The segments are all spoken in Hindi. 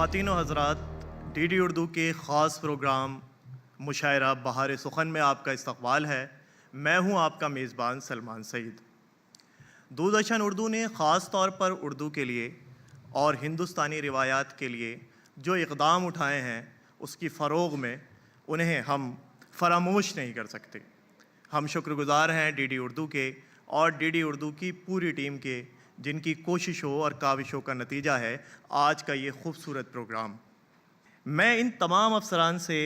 ख़वातीन व हज़रात, DD उर्दू के ख़ास प्रोग्राम मुशायरा बहार सुखन में आपका इस्तक़बाल है। मैं हूं आपका मेज़बान सलमान सईद। दूरदर्शन उर्दू ने ख़ास तौर पर उर्दू के लिए और हिंदुस्तानी रिवायात के लिए जो इक़दाम उठाए हैं, उसकी फ़रोग़ में उन्हें हम फ़रामोश नहीं कर सकते। हम शुक्रगुज़ार हैं DD उर्दू के और DD उर्दू की पूरी टीम के, जिनकी कोशिशों और काविशों का नतीजा है आज का ये खूबसूरत प्रोग्राम। मैं इन तमाम अफसरान से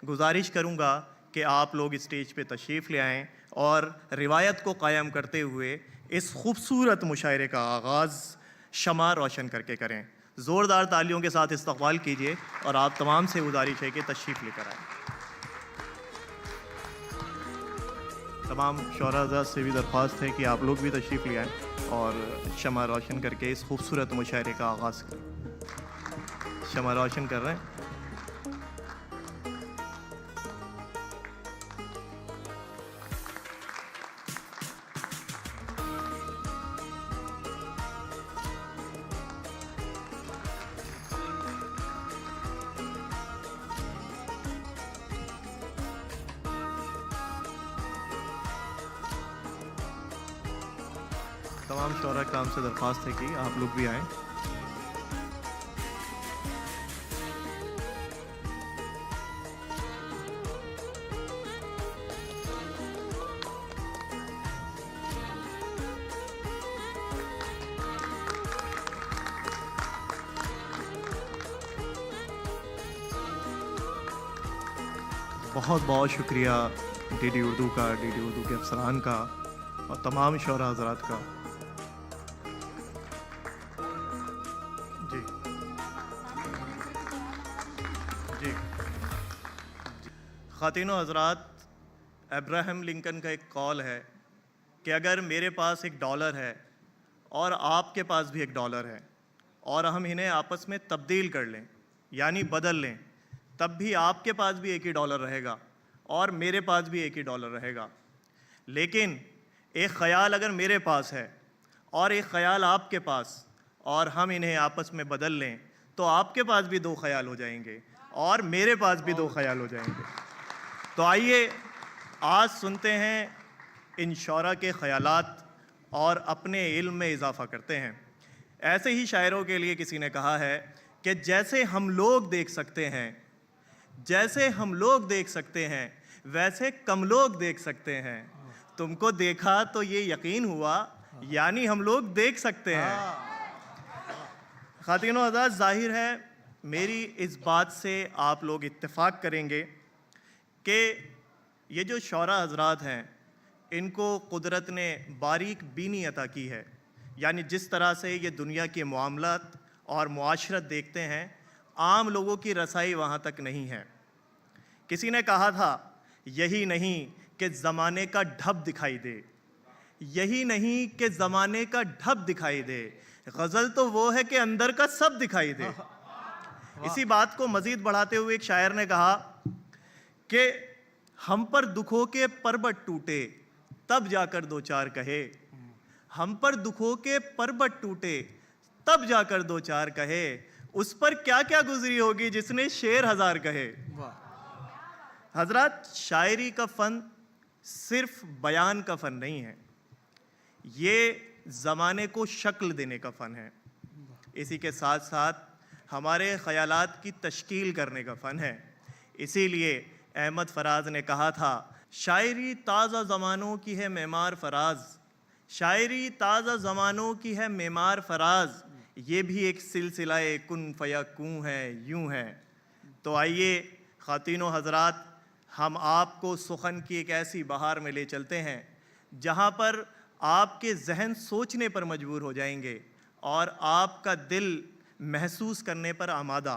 गुजारिश करूँगा कि आप लोग स्टेज पे तशरीफ़ ले आएँ और रिवायत को कायम करते हुए इस खूबसूरत मुशायरे का आगाज़ शमा रोशन करके करें। ज़ोरदार तालियों के साथ इस्तक़बाल कीजिए और आप तमाम से गुजारिश है कि तशरीफ़ लेकर आएँ। तमाम शोहरा से भी दरख्वास्त है कि आप लोग भी तशरीफ़ ले आएँ और शमा रोशन करके इस खूबसूरत मुशायरे का आगाज़ करें। शमा रोशन कर रहे हैं। तमाम शोहरा काम से दरख्वास्त है कि आप लोग भी आएँ। बहुत बहुत शुक्रिया DD उर्दू का, DD उर्दू के अफसरान का और तमाम शोहरा हज़रात का। जी जी ख़वातीनो हज़रात, अब्राहम लिंकन का एक कॉल है कि अगर मेरे पास $1 है और आपके पास भी $1 है और हम इन्हें आपस में तब्दील कर लें, यानी बदल लें, तब भी आपके पास भी एक ही $1 रहेगा और मेरे पास भी एक ही $1 रहेगा। लेकिन एक ख़याल अगर मेरे पास है और एक ख़याल आपके पास और हम इन्हें आपस में बदल लें, तो आपके पास भी 2 ख़याल हो जाएंगे और मेरे पास भी 2 ख़याल हो जाएंगे। तो आइए आज सुनते हैं इन शोहरा के ख़यालात और अपने इल्म में इजाफ़ा करते हैं। ऐसे ही शायरों के लिए किसी ने कहा है कि जैसे हम लोग देख सकते हैं, जैसे हम लोग देख सकते हैं, वैसे कम लोग देख सकते हैं। तुमको देखा तो ये यकीन हुआ, यानी हम लोग देख सकते हैं। ख़वातीनो हज़रात, ज़ाहिर है मेरी इस बात से आप लोग इत्तेफ़ाक करेंगे कि ये जो शोहरा हज़रात हैं, इनको कुदरत ने बारीक बीनी अता की है। यानी जिस तरह से ये दुनिया के मामलात और मुआशरत देखते हैं, आम लोगों की रसाई वहाँ तक नहीं है। किसी ने कहा था, यही नहीं कि ज़माने का ढब दिखाई दे, यही नहीं कि ज़माने का ढब दिखाई दे, गज़ल तो वो है कि अंदर का सब दिखाई दे। इसी बात को मज़ीद बढ़ाते हुए एक शायर ने कहा कि हम पर दुखों के पर्वत टूटे, तब जाकर 2 4 कहे। हम पर दुखों के पर्वत टूटे, तब जाकर 2 4 कहे। उस पर क्या क्या गुजरी होगी जिसने शेर 1000 कहे। हज़रात, शायरी का फ़न सिर्फ बयान का फ़न नहीं है, ये ज़माने को शक्ल देने का फ़न है। इसी के साथ साथ हमारे ख़यालात की तश्कील करने का फ़न है। इसीलिए अहमद फराज ने कहा था, शायरी ताज़ा ज़मानों की है मेमार फराज, शायरी ताज़ा ज़मानों की है मेमार फराज, ये भी एक सिलसिलाए कुन फ़यकूं है, यूं है। तो आइए ख़वातीनो हज़रात, हम आपको सुखन की एक ऐसी बहार में ले चलते हैं जहाँ पर आपके जहन सोचने पर मजबूर हो जाएंगे और आपका दिल महसूस करने पर आमादा।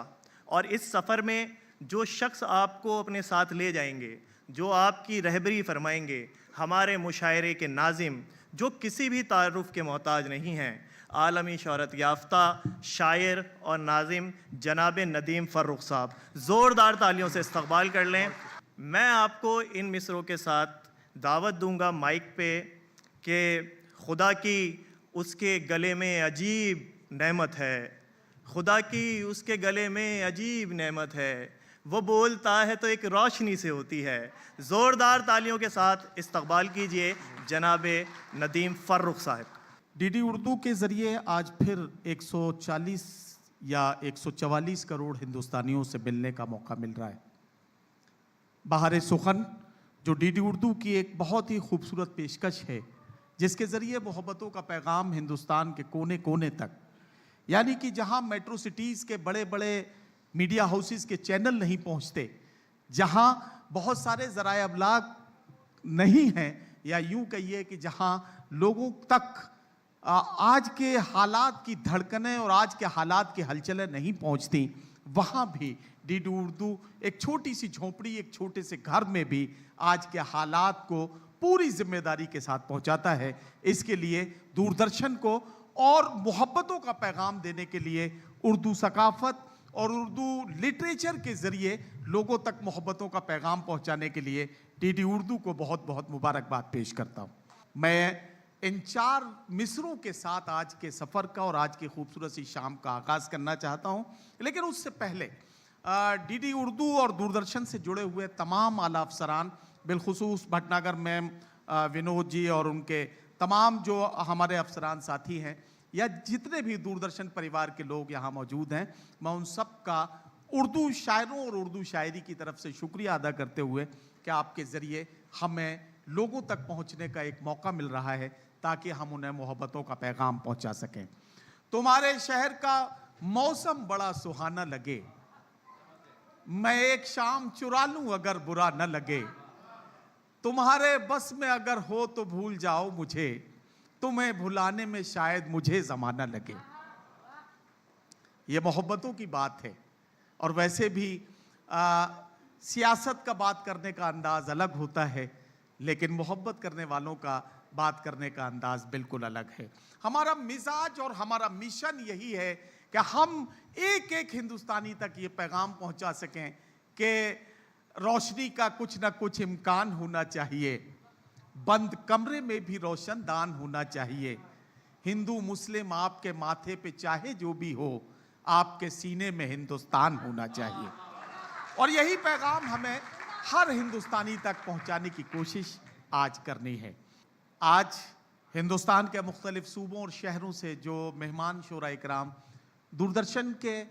और इस सफ़र में जो शख्स आपको अपने साथ ले जाएंगे, जो आपकी रहबरी फरमाएंगे, हमारे मुशायरे के नाज़िम, जो किसी भी तारुफ़ के मोहताज नहीं हैं, आलमी शोहरत याफ्ता शायर और नाज़िम जनाब नदीम फ़र्रुख साहब। ज़ोरदार तालियों से इस्तक़बाल कर लें। मैं आपको इन मिसरों के साथ दावत दूंगा माइक पे कि खुदा की उसके गले में अजीब नेमत है, खुदा की उसके गले में अजीब नेमत है, वो बोलता है तो एक रोशनी से होती है। ज़ोरदार तालियों के साथ इस्तकबाल कीजिए जनाब नदीम फ़र्रुख साहब। डीडी उर्दू के ज़रिए आज फिर 140 या 144 करोड़ हिंदुस्तानियों से मिलने का मौका मिल रहा है। बहार सुखन जो डीडी उर्दू की एक बहुत ही खूबसूरत पेशकश है, जिसके ज़रिए मोहब्बतों का पैगाम हिंदुस्तान के कोने कोने तक, यानी कि जहां मेट्रो सिटीज़ के बड़े बड़े मीडिया हाउसेस के चैनल नहीं पहुंचते, जहां बहुत सारे ज़राए अबलाग नहीं हैं, या यूं कहिए कि जहां लोगों तक आज के हालात की धड़कनें और आज के हालात की हलचलें नहीं पहुंचती, वहां भी डीडी उर्दू एक छोटी सी झोंपड़ी, एक छोटे से घर में भी आज के हालात को पूरी जिम्मेदारी के साथ पहुंचाता है। इसके लिए दूरदर्शन को और मोहब्बतों का पैगाम देने के लिए उर्दू सकाफत और उर्दू लिटरेचर के ज़रिए लोगों तक मोहब्बतों का पैगाम पहुंचाने के लिए डीडी उर्दू को बहुत बहुत मुबारकबाद पेश करता हूं। मैं इन 4 मिसरों के साथ आज के सफ़र का और आज की खूबसूरत सी शाम का आगाज़ करना चाहता हूं, लेकिन उससे पहले डीडी उर्दू और दूरदर्शन से जुड़े हुए तमाम आला अफसरान, बिलखुसूस भटनागर मैम, विनोद जी और उनके तमाम जो हमारे अफसरान साथी हैं, या जितने भी दूरदर्शन परिवार के लोग यहाँ मौजूद हैं, मैं उन सब का उर्दू शायरों और उर्दू शायरी की तरफ से शुक्रिया अदा करते हुए कि आपके ज़रिए हमें लोगों तक पहुँचने का एक मौका मिल रहा है, ताकि हम उन्हें मोहब्बतों का पैगाम पहुँचा सकें। तुम्हारे शहर का मौसम बड़ा सुहाना लगे, मैं एक शाम चुरा लूँ अगर बुरा न लगे, तुम्हारे बस में अगर हो तो भूल जाओ मुझे, तुम्हें भुलाने में शायद मुझे ज़माना लगे। ये मोहब्बतों की बात है, और वैसे भी सियासत का बात करने का अंदाज़ अलग होता है, लेकिन मोहब्बत करने वालों का बात करने का अंदाज़ बिल्कुल अलग है। हमारा मिजाज और हमारा मिशन यही है कि हम एक एक हिंदुस्तानी तक ये पैगाम पहुंचा सकें कि रोशनी का कुछ ना कुछ इम्कान होना चाहिए, बंद कमरे में भी रोशनदान होना चाहिए, हिंदू मुस्लिम आपके माथे पे चाहे जो भी हो, आपके सीने में हिंदुस्तान होना चाहिए। और यही पैगाम हमें हर हिंदुस्तानी तक पहुंचाने की कोशिश आज करनी है। आज हिंदुस्तान के मुख्तलिफ सूबों और शहरों से जो मेहमान शोरा इकराम दूरदर्शन के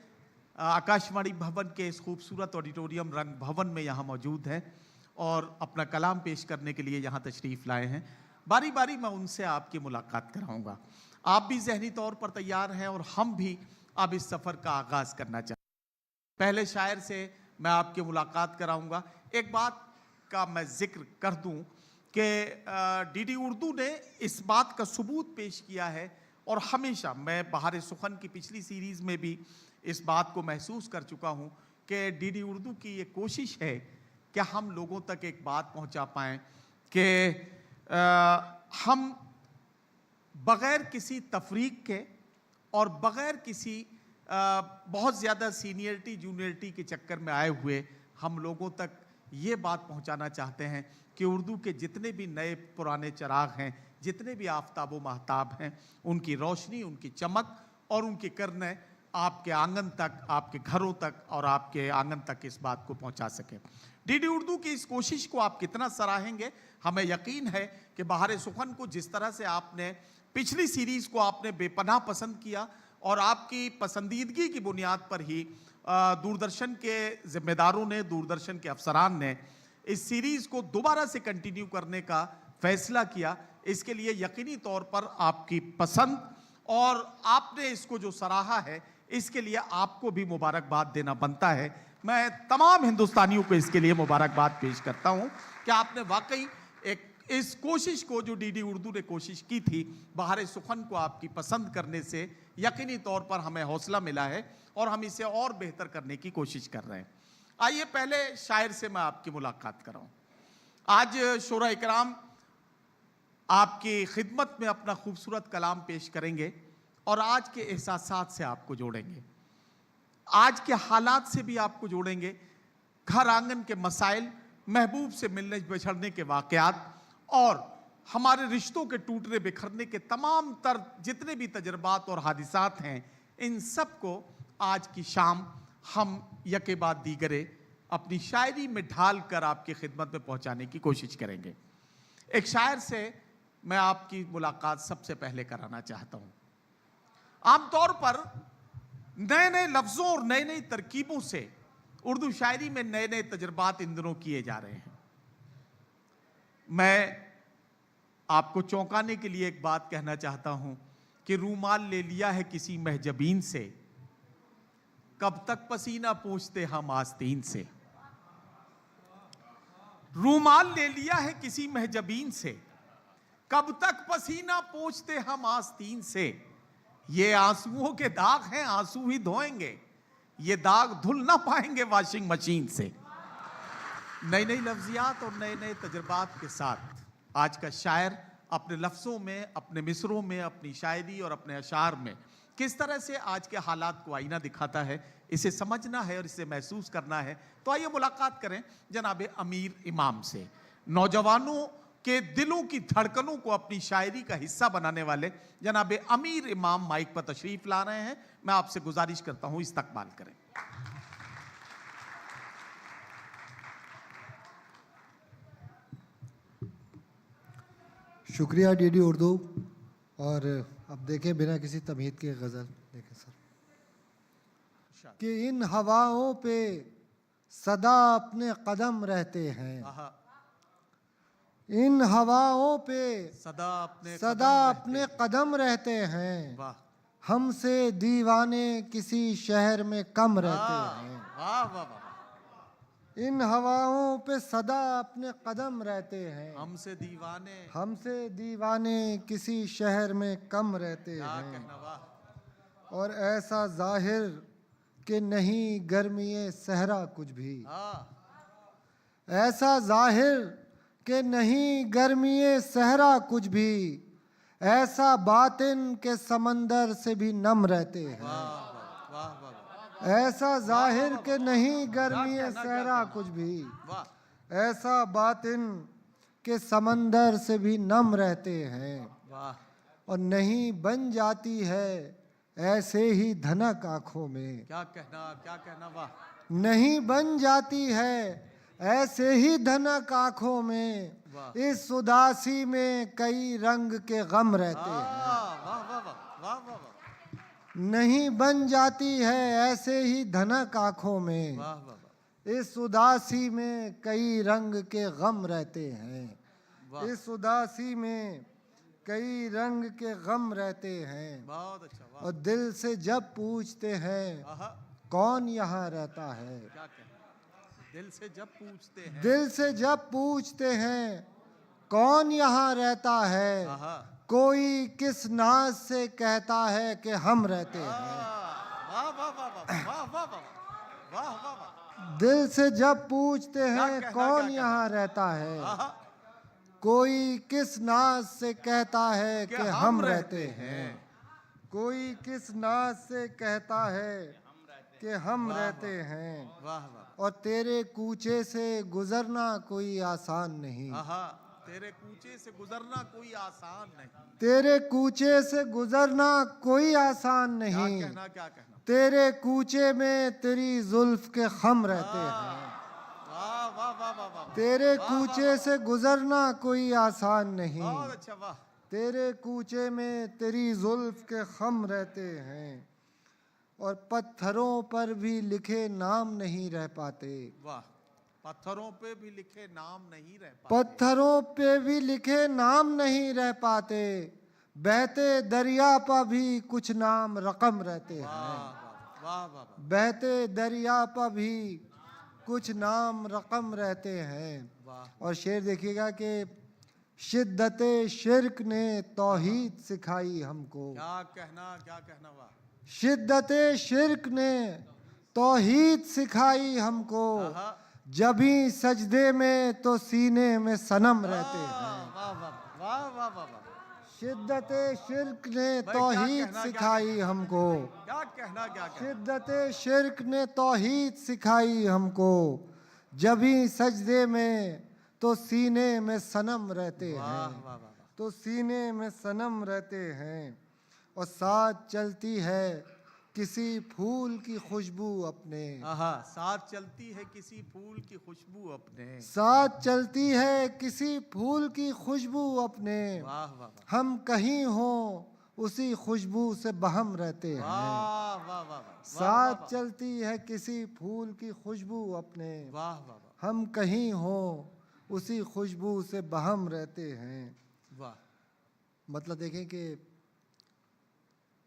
आकाशवाणी भवन के इस खूबसूरत ऑडिटोरियम रंग भवन में यहाँ मौजूद हैं और अपना कलाम पेश करने के लिए यहाँ तशरीफ़ लाए हैं, बारी बारी मैं उनसे आपकी मुलाकात कराऊंगा। आप भी ज़हनी तौर पर तैयार हैं और हम भी अब इस सफ़र का आगाज़ करना चाहते हैं। पहले शायर से मैं आपकी मुलाकात कराऊंगा। एक बात का मैं ज़िक्र कर दूं कि डीडी उर्दू ने इस बात का सबूत पेश किया है, और हमेशा मैं बहार सुखन की पिछली सीरीज़ में भी इस बात को महसूस कर चुका हूं कि डीडी उर्दू की ये कोशिश है कि हम लोगों तक एक बात पहुंचा पाएँ कि हम बग़ैर किसी तफरीक के और बग़ैर किसी बहुत ज़्यादा सीनियरिटी जूनियरिटी के चक्कर में आए हुए हम लोगों तक ये बात पहुंचाना चाहते हैं कि उर्दू के जितने भी नए पुराने चिराग हैं, जितने भी आफताब व महताब हैं, उनकी रोशनी, उनकी चमक और उनकी किरणें आपके आंगन तक, आपके घरों तक और आपके आंगन तक इस बात को पहुंचा सकें। डीडी उर्दू की इस कोशिश को आप कितना सराहेंगे, हमें यकीन है कि बहार सुखन को जिस तरह से आपने पिछली सीरीज़ को आपने बेपनाह पसंद किया, और आपकी पसंदीदगी की बुनियाद पर ही दूरदर्शन के ज़िम्मेदारों ने, दूरदर्शन के अफसरान ने इस सीरीज़ को दोबारा से कंटिन्यू करने का फ़ैसला किया। इसके लिए यकीनी तौर पर आपकी पसंद और आपने इसको जो सराहा है, इसके लिए आपको भी मुबारकबाद देना बनता है। मैं तमाम हिंदुस्तानियों को इसके लिए मुबारकबाद पेश करता हूँ कि आपने वाकई एक इस कोशिश को, जो डीडी उर्दू ने कोशिश की थी, बहार सुखन को आपकी पसंद करने से यकीनी तौर पर हमें हौसला मिला है और हम इसे और बेहतर करने की कोशिश कर रहे हैं। आइए पहले शायर से मैं आपकी मुलाकात कराऊं। आज शोरा इकराम आपकी खिदमत में अपना खूबसूरत कलाम पेश करेंगे और आज के एहसासात से आपको जोड़ेंगे, आज के हालात से भी आपको जोड़ेंगे, घर आंगन के मसाइल, महबूब से मिलने बिछड़ने के वाक़यात और हमारे रिश्तों के टूटने बिखरने के तमाम तर जितने भी तजर्बात और हादिसात हैं, इन सब को आज की शाम हम यके बाद दीगरे अपनी शायरी में ढाल कर आपकी खिदमत में पहुंचाने की कोशिश करेंगे। एक शायर से मैं आपकी मुलाकात सबसे पहले कराना चाहता हूं। आमतौर पर नए नए लफ्जों और नई नई तरकीबों से उर्दू शायरी में नए नए तजुर्बात इन दिनों किए जा रहे हैं। मैं आपको चौंकाने के लिए एक बात कहना चाहता हूं कि रूमाल ले लिया है किसी महजबीन से, कब तक पसीना पूछते हम आस्तीन से। रूमाल ले लिया है किसी महजबीन से, कब तक पसीना पूछते हम आस्तीन से। ये आंसुओं के दाग हैं, आंसू ही धोएंगे, ये दाग धुल ना पाएंगे वॉशिंग मशीन से। नई नई लफ्जियात और नए नए तजुर्बात के साथ आज का शायर अपने लफ्ज़ों में, अपने मिसरों में, अपनी शायरी और अपने अशार में किस तरह से आज के हालात को आईना दिखाता है, इसे समझना है और इसे महसूस करना है। तो आइए मुलाकात करें जनाब अमीर इमाम से। नौजवानों के दिलों की धड़कनों को अपनी शायरी का हिस्सा बनाने वाले जनाब अमीर इमाम माइक पर तशरीफ ला रहे हैं। मैं आपसे गुजारिश करता हूं इस्तकबाल करें। शुक्रिया डीडी उर्दू। और अब देखें बिना किसी तमहीद के गज़ल देखें सर कि इन हवाओं पे सदा अपने कदम रहते हैं, इन हवाओं पे सदा अपने कदम रहते हैं, हमसे दीवाने किसी शहर में कम रहते हैं। इन हवाओं पे सदा अपने कदम रहते हैं, हमसे दीवाने किसी शहर में कम रहते हैं। और ऐसा जाहिर कि नहीं गर्मी सहरा कुछ भी, ऐसा जाहिर कि नहीं गर्मी सहरा कुछ भी, ऐसा बातिन के समंदर से भी नम रहते हैं। ऐसा जाहिर के नहीं गर्मी सहरा कुछ भी, ऐसा बातिन के समंदर से भी नम रहते हैं। और नहीं बन जाती है ऐसे ही धनक आंखों में, क्या कहना वाह। नहीं बन जाती है ऐसे ही धनक आंखों में, इस उदासी में कई रंग के गम रहते हैं। नहीं बन जाती है ऐसे ही धनक आंखों में, इस उदासी में कई रंग के गम रहते हैं। इस उदासी में कई रंग के गम रहते हैं। बहुत अच्छा। और दिल से जब पूछते हैं कौन यहाँ रहता है, क्या कहना, दिल से जब पूछते हैं, दिल से जब पूछते हैं कौन यहाँ रहता है, कोई किस नाज से कहता है कि हम रहते हैं। वाह वाह वाह वाह वाह वाह वाह। दिल से जब पूछते हैं कौन यहाँ रहता है, कोई किस नाज से कहता है कि हम रहते हैं। कोई किस नाज से कहता है कि हम रहते हैं। और तेरे कूचे से गुजरना कोई आसान नहीं, तेरे कूचे से गुजरना कोई आसान नहीं, तेरे कूचे से गुजरना कोई आसान नहीं। क्या कहना, तेरे कूचे में तेरी जुल्फ के खम रहते हैं। वाह वाह वाह वाह। तेरे कूचे से गुजरना कोई आसान नहीं, बहुत अच्छा वाह। तेरे कूचे में तेरी जुल्फ के खम रहते हैं। और पत्थरों पर भी लिखे नाम नहीं रह पाते, वाह। पत्थरों पे भी लिखे नाम नहीं रह पाते, पत्थरों पे भी लिखे नाम नहीं रह पाते। बहते दरिया पर भी कुछ नाम रकम रहते हैं। वाह वाह वाह। बहते दरिया पर भी कुछ नाम रकम रहते हैं। और शेर देखिएगा कि शिद्दत शिर्क ने तौहीद सिखाई हमको, क्या कहना वाह। शिद्दत शिर्क ने तौहीद सिखाई हमको, जभी सजदे में तो सीने में सनम रहते हैं। वाह वाह वाह वाह वाह। शिद्दत शिर्क ने तौहीद सिखाई हमको, क्या कहना शिद्दत शिर्क ने तौहीद सिखाई हमको, जभी सजदे में तो सीने में सनम रहते हैं। तो सीने में सनम रहते हैं। और साथ चलती है किसी फूल की खुशबू अपने, आहा, साथ चलती है किसी फूल की खुशबू अपने। साथ चलती है किसी फूल की खुशबू अपने, वाह वाह वाह हम कहीं हों उसी खुशबू से बहम रहते हैं। वाह वाह वाह वाह साथ चलती है किसी फूल की खुशबू अपने, वाह वाह वाह हम कहीं हों उसी खुशबू से बहम रहते हैं। वाह। मतलब देखें कि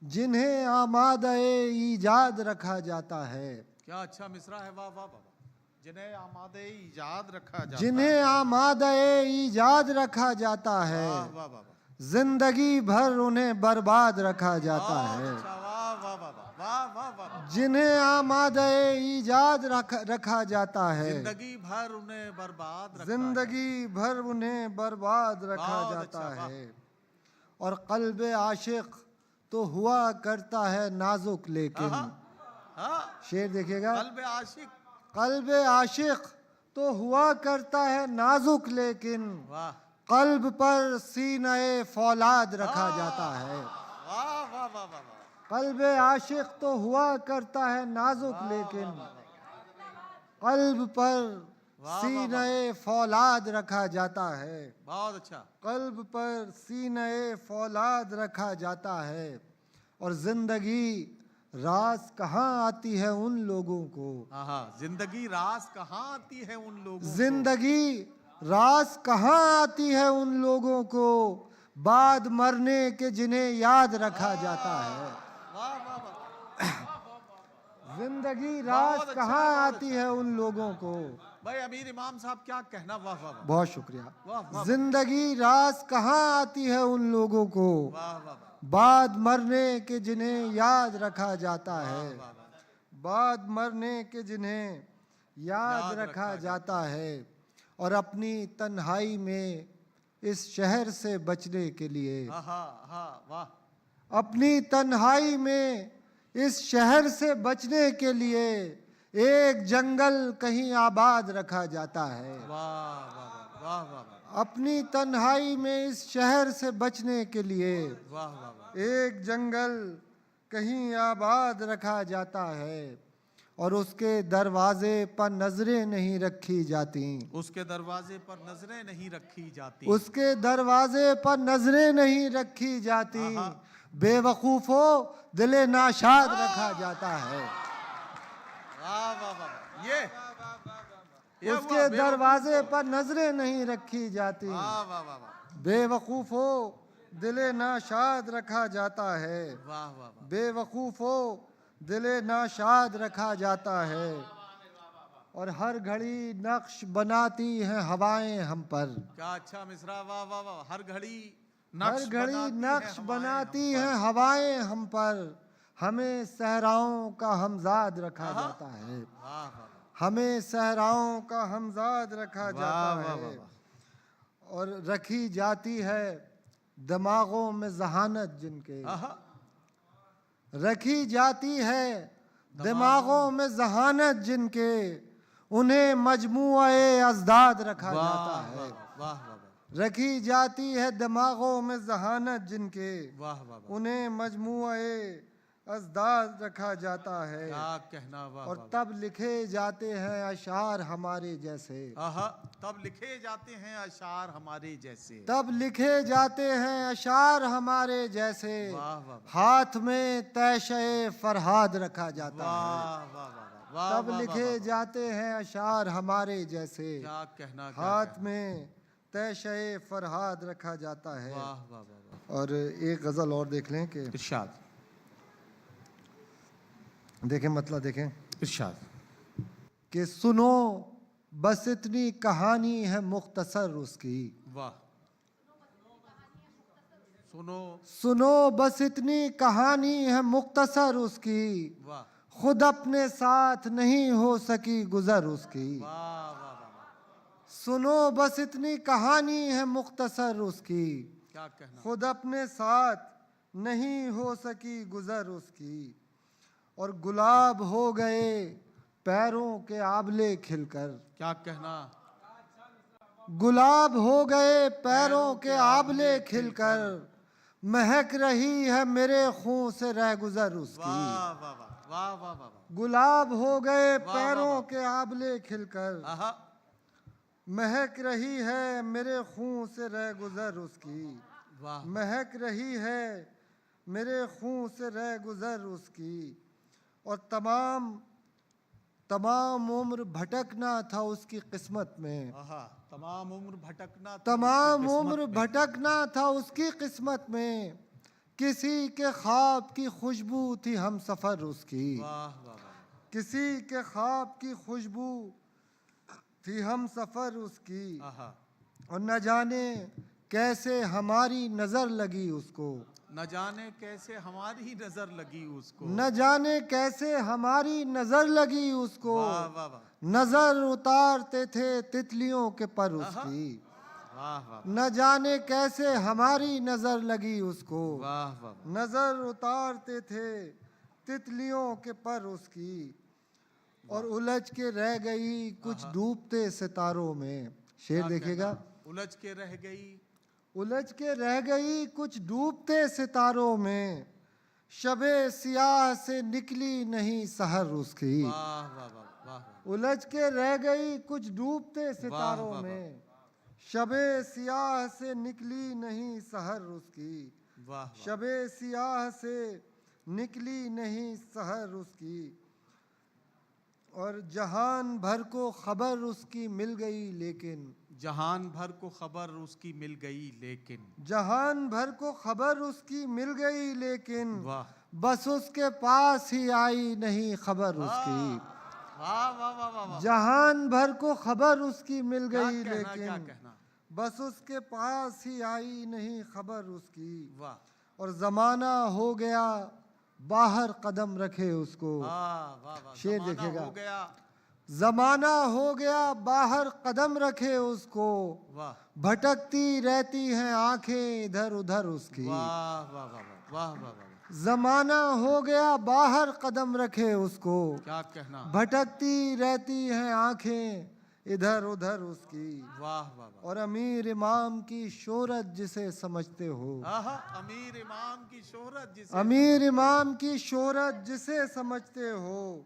जिन्हें आमादे ईजाद रखा जाता है, क्या अच्छा मिसरा है। वाह वाह वाह वाह। जिन्हें आमादे ईजाद रखा जाता जिन्हें आमादे ईजाद रखा जाता है, वाह वाह वाह वाह। जिंदगी भर उन्हें बर्बाद रखा जाता बहुत है। अच्छा, वाह वाह वाह वाह वाह वाह वाह। जिन्हें आमादे ईजाद रखा जाता है, जिंदगी भर उन्हें बर्बाद रखा जिंदगी भर उन्हें बर्बाद रखा बहुत जाता अच्छा, वाह। है। और कल्ब आशिक तो हुआ करता है नाजुक लेकिन, हाँ, शेर देखिएगा, कल्ब आशिक। कल्ब आशिक तो हुआ करता है नाजुक लेकिन, वाह कल्ब पर सीने फौलाद रखा जाता है। वाह वाह वाह वाह वाह। कल्ब आशिक तो हुआ करता है नाजुक लेकिन, कल्ब पर सीने फौलाद रखा जाता है। बहुत अच्छा। कल्ब पर सीने फौलाद रखा जाता है। और जिंदगी रास कहाँ आती है उन लोगों को, हाँ, जिंदगी रास कहाँ आती है उन लोगों को। जिंदगी रास कहाँ आती है उन लोगों को, बाद मरने के जिन्हें याद रखा जाता है। वाह वाह वाह। जिंदगी रास बहुत अच्छा, कहाँ बहुत आती है उन लोगों को। भाई अमीर इमाम साहब क्या कहना। वाह वाह वाह बहुत शुक्रिया। वाह वाह जिंदगी रास कहाँ आती है उन लोगों को, वाह वाह वाह बाद मरने के जिन्हें याद रखा जाता है, वाह वाह। बाद मरने के जिन्हें याद रखा जाता है। और अपनी तन्हाई में इस शहर से बचने के लिए, हाँ हाँ वाह। अपनी तन्हाई में इस शहर से बचने के लिए एक जंगल कहीं आबाद रखा जाता है। वाह वाह वाह वाह वाह। अपनी तन्हाई में इस शहर से बचने के लिए वाह वाह वाह। एक जंगल कहीं आबाद रखा जाता है। और उसके दरवाजे पर नजरें नहीं रखी जाती, उसके दरवाजे पर नजरें नहीं रखी जाती, उसके दरवाजे पर नजरें नहीं रखी जाती, बेवकूफों दिले नाशाद रखा जाता है। वाह वाह वाह। ये उसके दरवाजे पर नजरें नहीं रखी जाती, वाह वाह वाह वाह। बेवकूफों दिले नाशाद रखा जाता है। वाह वाह वाह। बेवकूफों दिले नाशाद रखा जाता है। और हर घड़ी नक्श बनाती हैं हवाएं हम पर, क्या अच्छा मिसरा। वाह वाह वाह। हर घड़ी हर घड़ी नक्श बनाती हैं हवाएं हम पर, हमें सहराओं का हमजाद रखा जाता है। वाह वाह। हमें सहराओं का हमजाद रखा जाता वाह, है। वाह, वाह। और रखी जाती है दिमागों में जहानत जिनके, रखी जाती है दिमागों में जहानत जिनके, उन्हें मजमुए अज़दाद रखा जाता है। वाह वाह। रखी जाती है दिमागों में जहानत जिनके, वाह वाह। उन्हें मजमुए अज़दाद रखा जाता है। क्या कहना। वाह। और तब लिखे जाते हैं अशार हमारे जैसे, तब लिखे जाते हैं अशार हमारे जैसे, तब लिखे जाते हैं अशार हमारे जैसे, वाह वाह। हाथ में तैशे फरहाद रखा जाता है। वाह वाह वाह। तब लिखे जाते हैं अशार हमारे जैसे, क्या कहना। हाथ में तैशे फरहाद रखा जाता है। वाह वाह वाह। और एक गजल और देख लें कि इरशाद। देखें मतलब देखें इरशाद। कि सुनो बस इतनी कहानी है मुख्तसर उसकी, वाह। सुनो। सुनो बस इतनी कहानी है मुख्तसर उसकी, वाह खुद अपने साथ नहीं हो सकी गुजर उसकी। वाह वाह वाह। सुनो बस इतनी कहानी है मुख्तसर उसकी, क्या कहना। खुद अपने साथ नहीं हो सकी गुजर उसकी। और गुलाब हो गए पैरों के आबले खिलकर, क्या कहना। गुलाब हो गए पैरों के आबले खिलकर, महक रही है मेरे खून से रह गुजर उसकी। वाह वाह वाह वाह वाह वाह वाह। गुलाब हो गए वाह, पैरों वाह। के आबले खिलकर। आहा, महक रही है मेरे खून से रह गुजर उसकी। वाह महक रही है मेरे खून से रह गुजर उसकी। और तमाम उम्र भटकना था उसकी किस्मत में। आहा, तमाम उम्र भटकना था तमाम उसकी उम्र किस्मत में। भटकना था उसकी किस्मत में। किसी के ख्वाब की खुशबू थी हम सफर उसकी। वाह वाह वाह। किसी के ख्वाब की खुशबू थी हम सफर उसकी। आहा, और न जाने कैसे हमारी नजर लगी उसको। न जाने कैसे हमारी नजर लगी उसको। न जाने कैसे हमारी नजर लगी उसको। वाह वाह वाह नजर उतारते थे तितलियों के पर आहा। उसकी। वाह वाह न जाने कैसे हमारी नजर लगी उसको। वाह वाह वाह। नजर उतारते थे तितलियों के पर उसकी। और उलझ के रह गई कुछ डूबते सितारों में। शेर क्या देखिएगा। कहना? उलझ के रह गई। उलझ के रह गई कुछ डूबते सितारों में। शबे सियाह से निकली नहीं सहर उसकी। वाह वाह वाह वाह वाह। उलझ के रह गई कुछ डूबते सितारों वाह, वाह। में। शबे सियाह से निकली नहीं सहर उसकी। वाह वाह। शबे सियाह से निकली नहीं सहर उसकी। और जहान भर को खबर उसकी मिल गई लेकिन। जहान भर को खबर उसकी मिल गई लेकिन। जहान भर को खबर उसकी मिल गई लेकिन। वाह बस उसके पास ही आई नहीं खबर उसकी। वाह वाह वाह वाह वाह। जहान भर को खबर उसकी मिल क्या गई कहना, क्या लेकिन। कहना। बस उसके पास ही आई नहीं खबर उसकी। वाह और जमाना हो गया बाहर कदम रखे उसको। वाह वाह वाह। शेर जमाना देखिएगा। हो गया। जमाना हो गया बाहर कदम रखे उसको। वाह भटकती रहती हैं आंखें इधर उधर उसकी। वाह वाह वाह वाह वाह वाह वाह। जमाना हो गया बाहर कदम रखे उसको। क्या कहना। भटकती रहती हैं आंखें इधर उधर उसकी। वाह वाह वाह। और अमीर इमाम की शोहरत जिसे समझते हो। आहा, अमीर इमाम की शोहरत जिसे। अमीर इमाम की शोहरत जिसे समझते हो।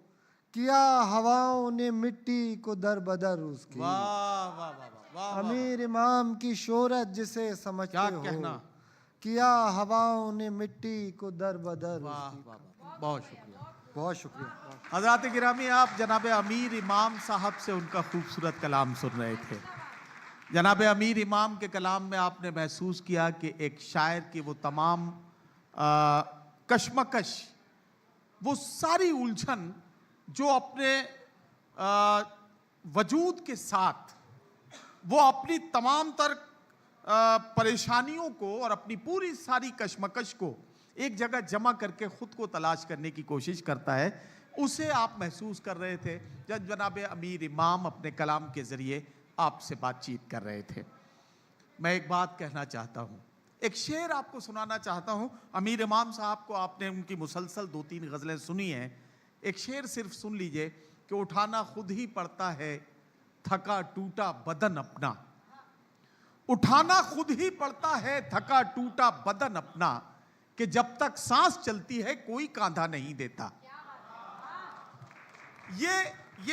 किया हवाओं ने मिट्टी को दर बदर उसकी। वाह वाह वाह वाह वाह। अमीर इमाम की शोहरत जिसे समझते क्या हो। कहना। किया हवाओं ने मिट्टी को दर बदर वाह उसकी। वाह वाह। बहुत शुक्रिया। बहुत शुक्रिया। हजरात गिरामी, आप जनाब अमीर इमाम साहब से उनका खूबसूरत कलाम सुन रहे थे। जनाब अमीर इमाम के कलाम में आपने महसूस किया कि एक शायर की वो तमाम कशमकश, वो सारी उलझन जो अपने वजूद के साथ वो अपनी तमाम तर परेशानियों को और अपनी पूरी सारी कशमकश को एक जगह जमा करके खुद को तलाश करने की कोशिश करता है, उसे आप महसूस कर रहे थे जब जनाब अमीर इमाम अपने कलाम के ज़रिए आपसे बातचीत कर रहे थे। मैं एक बात कहना चाहता हूँ, एक शेर आपको सुनाना चाहता हूँ। अमीर इमाम साहब को आपने उनकी मुसलसल 2-3 गज़लें सुनी हैं। एक शेर सिर्फ सुन लीजिए कि उठाना खुद ही पड़ता है थका टूटा बदन अपना। उठाना खुद ही पड़ता है थका टूटा बदन अपना, कि जब तक सांस चलती है कोई कांधा नहीं देता। ये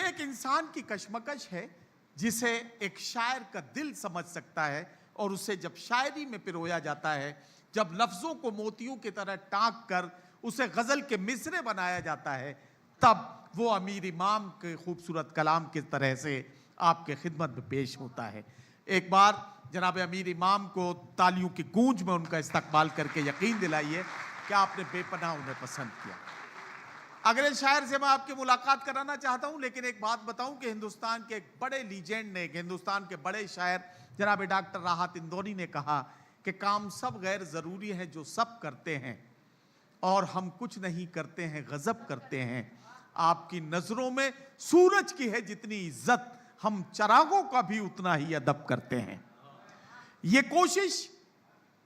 एक इंसान की कशमकश है जिसे एक शायर का दिल समझ सकता है, और उसे जब शायरी में पिरोया जाता है, जब लफ्जों को मोतियों की तरह टाँक कर उसे गजल के मिसरे बनाया जाता है, तब वो अमीर इमाम के खूबसूरत कलाम की तरह से आपके खिदमत में पेश होता है। एक बार जनाब अमीर इमाम को तालियों की गूंज में उनका इस्तकबाल करके यकीन दिलाइए कि आपने बेपनाह उन्हें पसंद किया। अगले शायर से मैं आपकी मुलाकात कराना चाहता हूं, लेकिन एक बात बताऊं कि हिंदुस्तान के एक बड़े लीजेंड ने, हिंदुस्तान के बड़े शायर जनाब डॉक्टर राहत इंदौरी ने कहा कि काम सब गैर ज़रूरी है जो सब करते हैं, और हम कुछ नहीं करते हैं गज़ब करते हैं। आपकी नज़रों में सूरज की है जितनी इज्जत, हम चरागों का भी उतना ही अदब करते हैं। ये कोशिश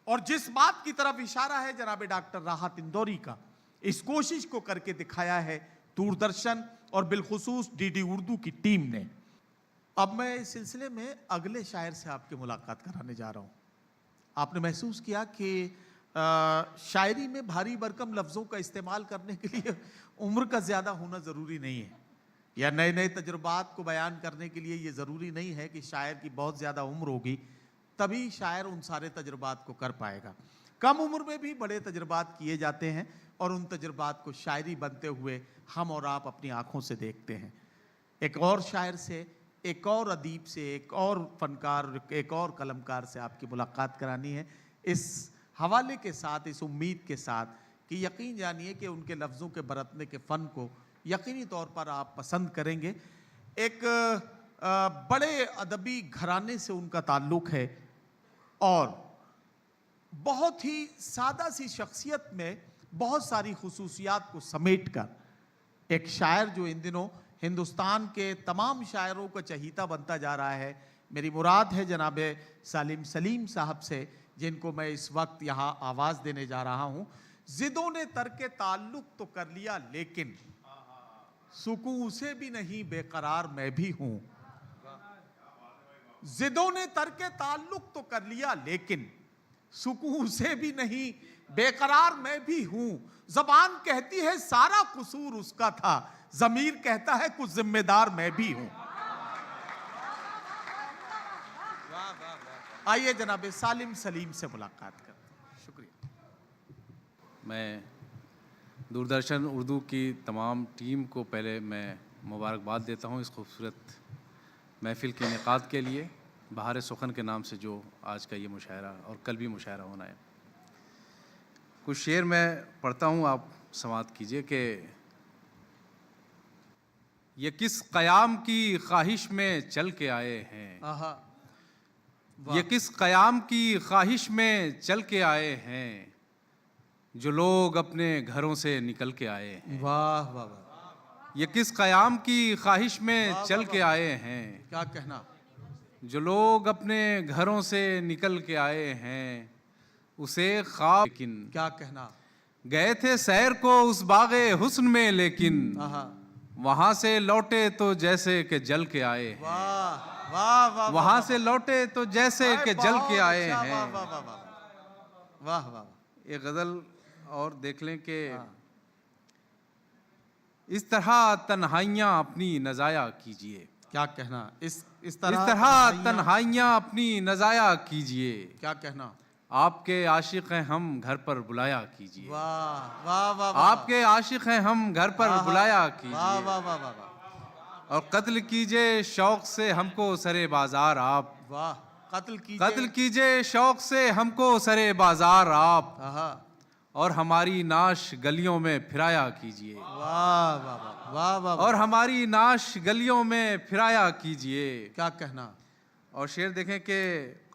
और जिस बात की तरफ इशारा है जनाब डॉक्टर राहत इंदौरी का, इस कोशिश को करके दिखाया है दूरदर्शन और बिलखुसूस डीडी उर्दू की टीम ने। अब मैं इस सिलसिले में अगले शायर से आपकी मुलाकात कराने जा रहा हूं। आपने महसूस किया कि शायरी में भारी भरकम लफ्ज़ों का इस्तेमाल करने के लिए उम्र का ज़्यादा होना ज़रूरी नहीं है, या नए नए तजुर्बात को बयान करने के लिए ये ज़रूरी नहीं है कि शायर की बहुत ज़्यादा उम्र होगी तभी शायर उन सारे तजुर्बात को कर पाएगा। कम उम्र में भी बड़े तजुर्बात किए जाते हैं और उन तजुर्बात को शायरी बनते हुए हम और आप अपनी आँखों से देखते हैं। एक और शायर से, एक और अदीब से, एक और फनकार, एक और कलमकार से आपकी मुलाकात करानी है, इस हवाले के साथ, इस उम्मीद के साथ कि यकीन जानिए कि उनके लफ्ज़ों के बरतने के फ़न को यकीनी तौर पर आप पसंद करेंगे। एक बड़े अदबी घराने से उनका ताल्लुक़ है और बहुत ही सादा सी शख्सियत में बहुत सारी खुसूसियात को समेट कर एक शायर जो इन दिनों हिंदुस्तान के तमाम शायरों का चहीता बनता जा रहा है। मेरी मुराद है जनाब सालिम सलीम साहब से, जिनको मैं इस वक्त यहाँ आवाज़ देने जा रहा हूँ। ज़िदों ने तर्क ताल्लुक़ तो कर लिया लेकिन सुकून से भी नहीं बेकरार मैं भी हूँ। ज़िदों ने तर्क ताल्लुक़ तो कर लिया लेकिन सुकून से भी नहीं बेकरार मैं भी हूँ। ज़बान कहती है सारा कसूर उसका था, ज़मीर कहता है कुछ जिम्मेदार मैं भी हूँ। आइए जनाब सालिम सलीम से मुलाकात करते हैं। शुक्रिया। मैं दूरदर्शन उर्दू की तमाम टीम को पहले मैं मुबारकबाद देता हूँ इस खूबसूरत महफ़िल के इनेकाद के लिए। बहार सुखन के नाम से जो आज का ये मुशायरा और कल भी मुशायरा होना है। कुछ शेर मैं पढ़ता हूँ, आप समाअत कीजिए कि ये किस क़याम की ख्वाहिश में चल के आए हैं, ये किस क़याम की ख्वाहिश में चल के आए हैं, जो लोग अपने घरों से निकल के आए हैं। वाह वाह वाह। ये किस क़याम की ख्वाहिश में चल के आए हैं, क्या कहना, जो लोग अपने घरों से निकल के आए हैं, उसे ख्वाब लेकिन क्या कहना, गए थे सैर को उस बाग़े हुस्न में लेकिन वहाँ से लौटे तो जैसे कि जल के आए हैं। वाह वाह वाह। वहाँ से लौटे तो जैसे कि जल के आए हैं। वाह वाह वाह वाह वाह। एक गज़ल और देख लें कि इस तरह तन्हाइयाँ अपनी नज़ाया कीजिए, क्या कहना, इस तरह तन्हाइयाँ अपनी नज़ाया कीजिए, क्या कहना, आपके आशिक हैं हम घर पर बुलाया कीजिए। वाह वाह वाह। आपके आशिक हैं हम घर पर बुलाया कीजिए। वाह वाह वाह वाह। और कत्ल कीजिए शौक से हमको सरे बाजार आप। वाह। कत्ल कीजिए शौक से हमको सरे बाजार आप, आहा। और हमारी नाश गलियों में फिराया कीजिए। वाह वाह वाह वाह। और हमारी नाश गलियों में फिराया कीजिए। क्या कहना। और शेर देखें कि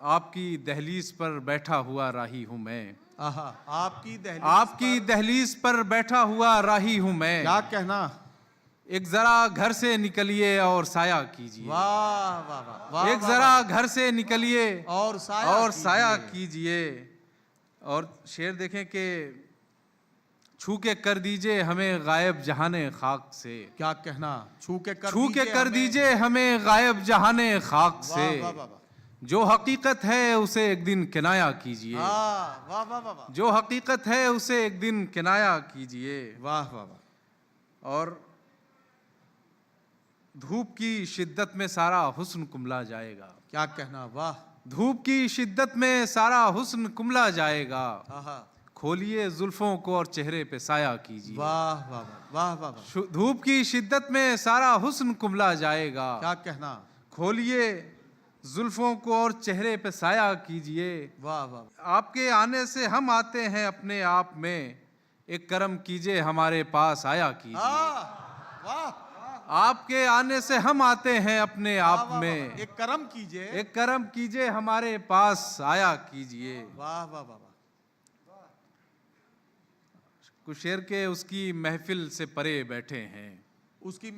आपकी दहलीज पर बैठा हुआ राही हूँ मैं। आहा। आपकी दहलीज पर बैठा हुआ राही हूँ मैं। क्या कहना। एक जरा घर से निकलिए और साया कीजिए। वाह वाह वाह। एक जरा घर से निकलिए और साया कीजिए। और शेर देखें कि छू के कर दीजिए हमें गायब जहाने खाक से। क्या कहना। छू के कर दीजिए हमें गायब जहाने खाक से। जो हकीकत है उसे एक दिन किनाया कीजिए। वाह वाह वाह। जो हकीकत है उसे एक दिन किनाया कीजिए। वाह वाह वाह। और धूप की शिद्दत में सारा हुस्न कुमला जाएगा। क्या कहना। वाह। धूप की शिद्दत में सारा हुस्न कुमला जाएगा। खोलिए जुल्फों को और चेहरे पे साया कीजिए। वाह वाह वाह वाह। धूप की शिद्दत में सारा हुस्न कुमला जाएगा। क्या कहना। खोलिए जुल्फों को और चेहरे पे साया कीजिए। वाह वाह। आपके आने से हम आते हैं अपने आप में, एक करम कीजिए हमारे पास आया कीजिए। वाह। आपके आने से हम आते हैं अपने आप में, एक करम कीजिए। एक करम कीजिए हमारे पास आया कीजिए। वाह वाह वाह। कुछ शेर के उसकी महफिल से परे बैठे हैं। उसकी